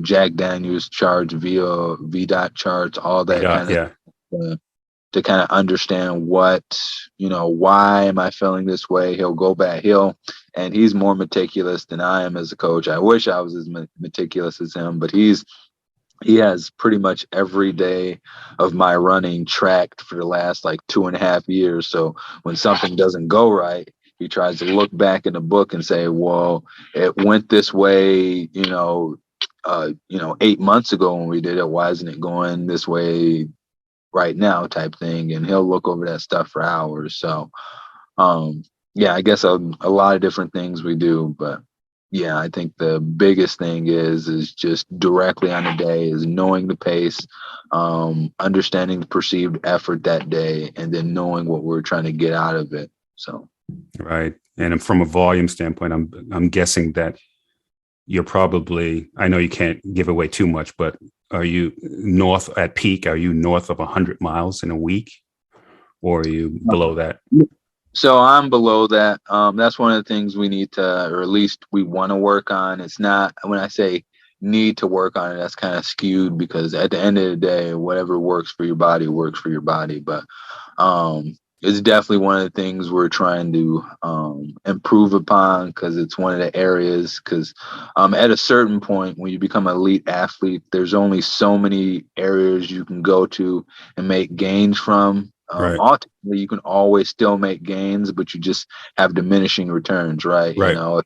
Jack Daniels charts, VDOT charts, all that kind of stuff, to kind of understand why am I feeling this way. He'll go back, and he's more meticulous than I am as a coach. I wish I was as meticulous as him, but he has pretty much every day of my running tracked for the last like 2.5 years. So when something doesn't go right, he tries to look back in the book and say, well, it went this way, 8 months ago when we did it. Why isn't it going this way right now, type thing? And he'll look over that stuff for hours. So, I guess a lot of different things we do, but yeah, I think the biggest thing is just directly on the day is knowing the pace, understanding the perceived effort that day, and then knowing what we're trying to get out of it. So, right. And from a volume standpoint, I'm guessing that you're probably, I know you can't give away too much, but are you north of 100 miles in a week, or are you below that? So I'm below that. That's one of the things we need to, or at least we want to work on. It's not, when I say need to work on it, that's kind of skewed, because at the end of the day, whatever works for your body works for your body. But it's definitely one of the things we're trying to improve upon, because it's one of the areas, because at a certain point when you become an elite athlete, there's only so many areas you can go to and make gains from. Right. Ultimately, you can always still make gains, but you just have diminishing returns, right? Right. If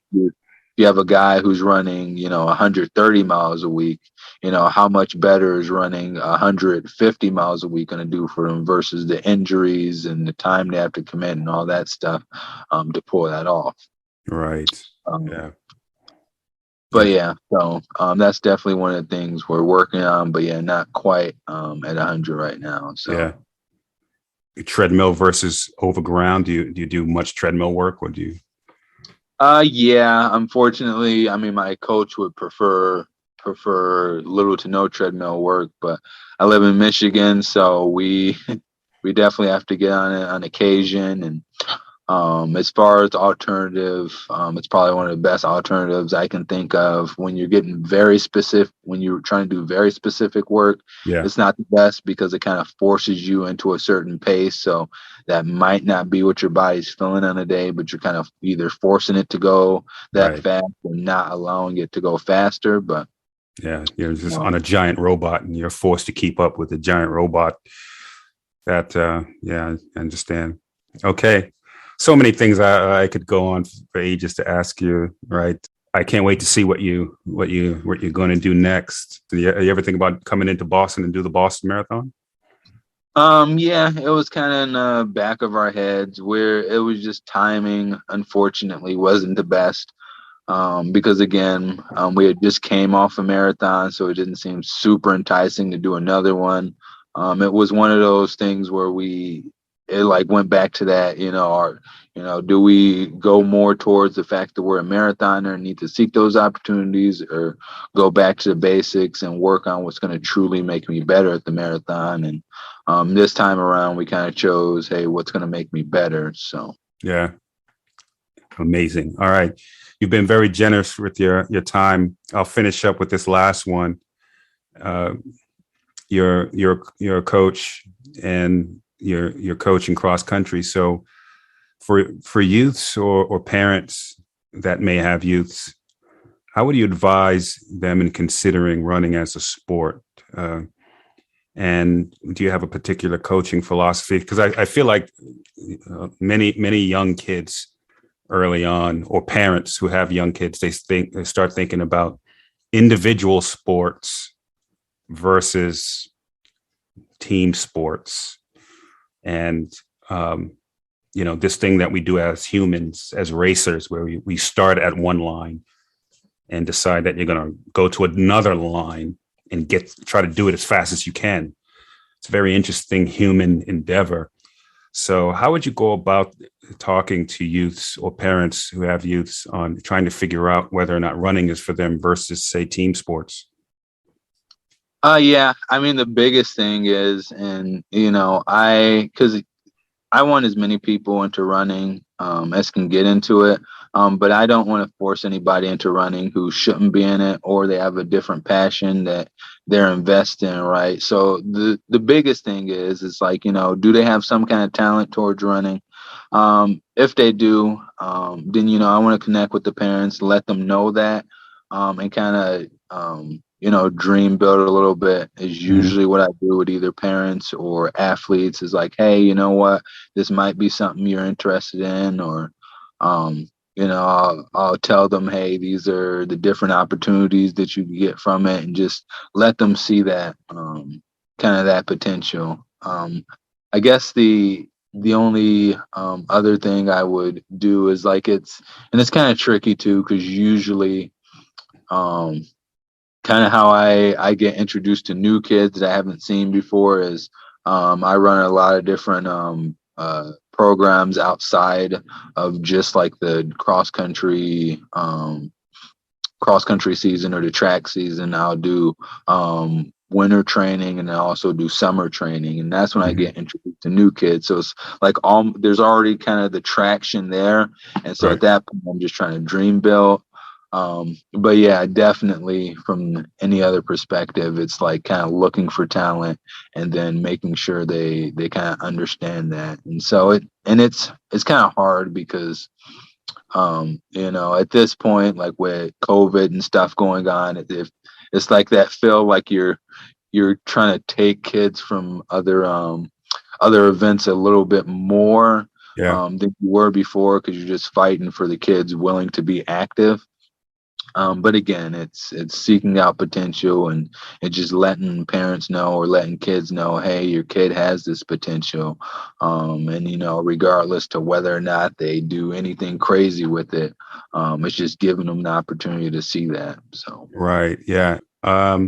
you have a guy who's running, 130 miles a week, how much better is running 150 miles a week going to do for them versus the injuries and the time they have to commit and all that stuff to pull that off. Right. Yeah. But so that's definitely one of the things we're working on, but not quite at 100 right now. So yeah. Treadmill versus overground. Do you do much treadmill work, or do you? Unfortunately, I mean, my coach would prefer little to no treadmill work, but I live in Michigan, so we definitely have to get on it on occasion. And As far as alternative, it's probably one of the best alternatives I can think of. When you're getting very specific, when you're trying to do very specific work, Yeah. it's not the best because it kind of forces you into a certain pace. So that might not be what your body's feeling on a day, but you're kind of either forcing it to go that Right. fast or not allowing it to go faster. But Yeah. You're just on a giant robot and you're forced to keep up with the giant robot. That, yeah, I understand. Okay. So many things I could go on for ages to ask you, right? I can't wait to see what you're going to do next. You ever think about coming into Boston and do the Boston Marathon? Yeah, it was kind of in the back of our heads where it was just timing, unfortunately, wasn't the best. Because again, we had just came off a marathon, so it didn't seem super enticing to do another one. It was one of those things where it like went back to that, do we go more towards the fact that we're a marathoner and need to seek those opportunities, or go back to the basics and work on what's going to truly make me better at the marathon? And this time around, we kind of chose, hey, what's going to make me better? So Yeah. Amazing. All right. You've been very generous with your time. I'll finish up with this last one. You're a coach and you're coaching cross country. So for youths or parents that may have youths, how would you advise them in considering running as a sport? And do you have a particular coaching philosophy? Because I feel like many young kids early on, or parents who have young kids, they start thinking about individual sports versus team sports. And, this thing that we do as humans, as racers, where we start at one line and decide that you're going to go to another line and try to do it as fast as you can. It's a very interesting human endeavor. So how would you go about talking to youths or parents who have youths on trying to figure out whether or not running is for them versus, say, team sports? Yeah, I mean, the biggest thing is, and because I want as many people into running as can get into it. But I don't want to force anybody into running who shouldn't be in it, or they have a different passion that they're invested in, right? So the biggest thing is like, do they have some kind of talent towards running? If they do, then, I want to connect with the parents, let them know that, and kind of, dream build a little bit is usually what I do with either parents or athletes, is like, hey, you know what, this might be something you're interested in, or, I'll tell them, hey, these are the different opportunities that you can get from it, and just let them see that, kind of that potential. I guess the only other thing I would do is like, it's kind of tricky too, because usually kind of how I get introduced to new kids that I haven't seen before is I run a lot of different programs outside of just like the cross country season or the track season. I'll do winter training, and I also do summer training, and that's when I get introduced to new kids. So it's like there's already kind of the traction there, and so Right. at that point I'm just trying to dream build. But yeah, definitely from any other perspective, it's like kind of looking for talent and then making sure they kind of understand that. And so it's kind of hard because at this point, like with COVID and stuff going on, if it's like that feel like you're trying to take kids from other events a little bit more Yeah. than you were before, because you're just fighting for the kids willing to be active. But again, it's seeking out potential, and it's just letting parents know, or letting kids know, hey, your kid has this potential. And regardless to whether or not they do anything crazy with it, it's just giving them the opportunity to see that. So Right. Yeah. How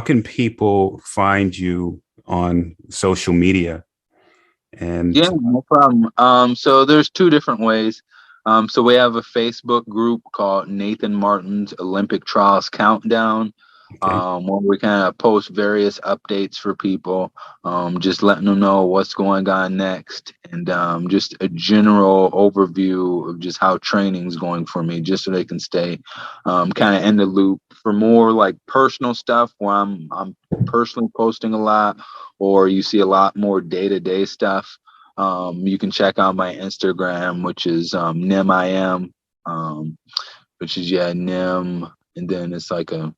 can people find you on social media? And yeah, no problem. So there's two different ways. So we have a Facebook group called Nathan Martin's Olympic Trials Countdown. where we kind of post various updates for people, just letting them know what's going on next, and just a general overview of just how training's going for me, just so they can stay kind of in the loop. For more like personal stuff, where I'm personally posting a lot, or you see a lot more day-to-day stuff, you can check out my Instagram, which is NimIam, which is Nim, and then it's like a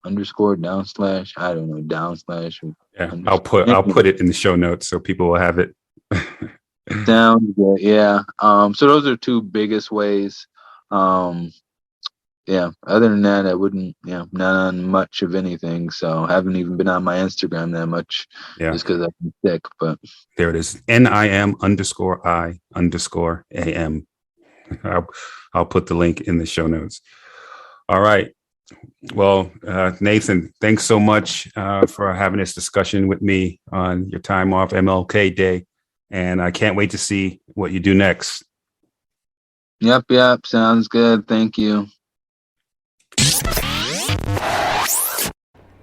underscore down slash, I don't know, down slash. Yeah, I'll put it in the show notes so people will have it. Sounds good. Yeah. So those are two biggest ways. Yeah. Other than that, I wouldn't. Yeah, not on much of anything. So I haven't even been on my Instagram that much. Yeah. Just because I've been sick. But there it is. NIM_I_AM. I'll put the link in the show notes. All right. Well, Nathan, thanks so much for having this discussion with me on your time off MLK Day. And I can't wait to see what you do next. Yep. Sounds good. Thank you.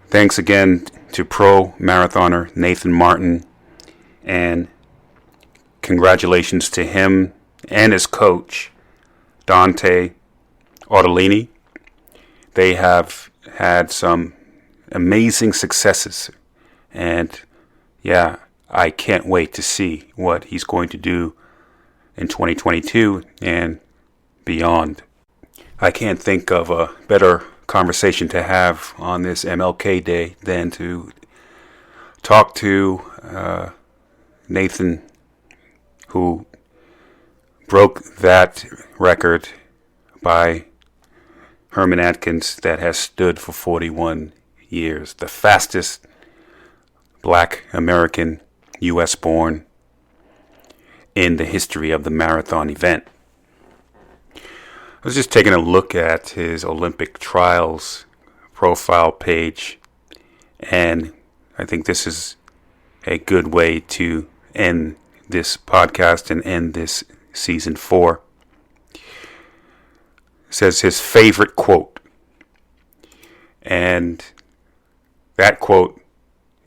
Thanks again to pro marathoner Nathan Martin, and congratulations to him and his coach, Dante Ortolini. They have had some amazing successes, and yeah, I can't wait to see what he's going to do in 2022 and beyond. I can't think of a better conversation to have on this MLK Day than to talk to Nathan, who broke that record by Herman Atkins that has stood for 41 years, the fastest Black American U.S. born in the history of the marathon event. I was just taking a look at his Olympic trials profile page, and I think this is a good way to end this podcast and end this season 4. It says his favorite quote, and that quote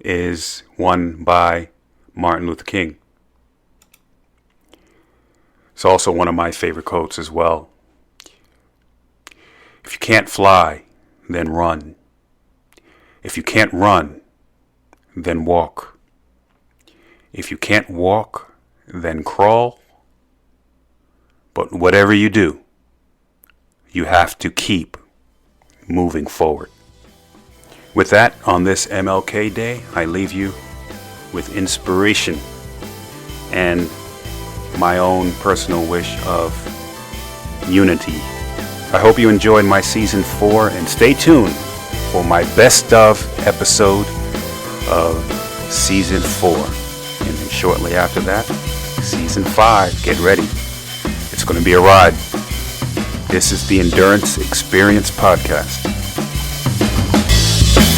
is one by Martin Luther King. It's also one of my favorite quotes as well. If you can't fly, then run. If you can't run, then walk. If you can't walk, then crawl. But whatever you do, you have to keep moving forward. With that, on this MLK Day, I leave you with inspiration and my own personal wish of unity. I hope you enjoyed my season 4, and stay tuned for my best of episode of season 4. And then shortly after that, season 5. Get ready. It's going to be a ride. This is the Endurance Experience Podcast.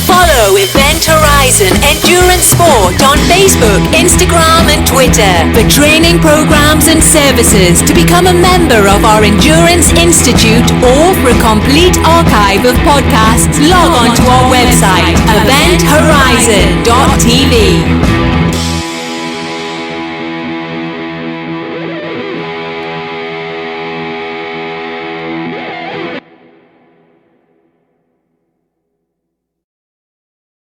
Follow Event Horizon Endurance Sport on Facebook, Instagram and Twitter for training programs and services. To become a member of our Endurance Institute or for a complete archive of podcasts, log on to our website, eventhorizon.tv.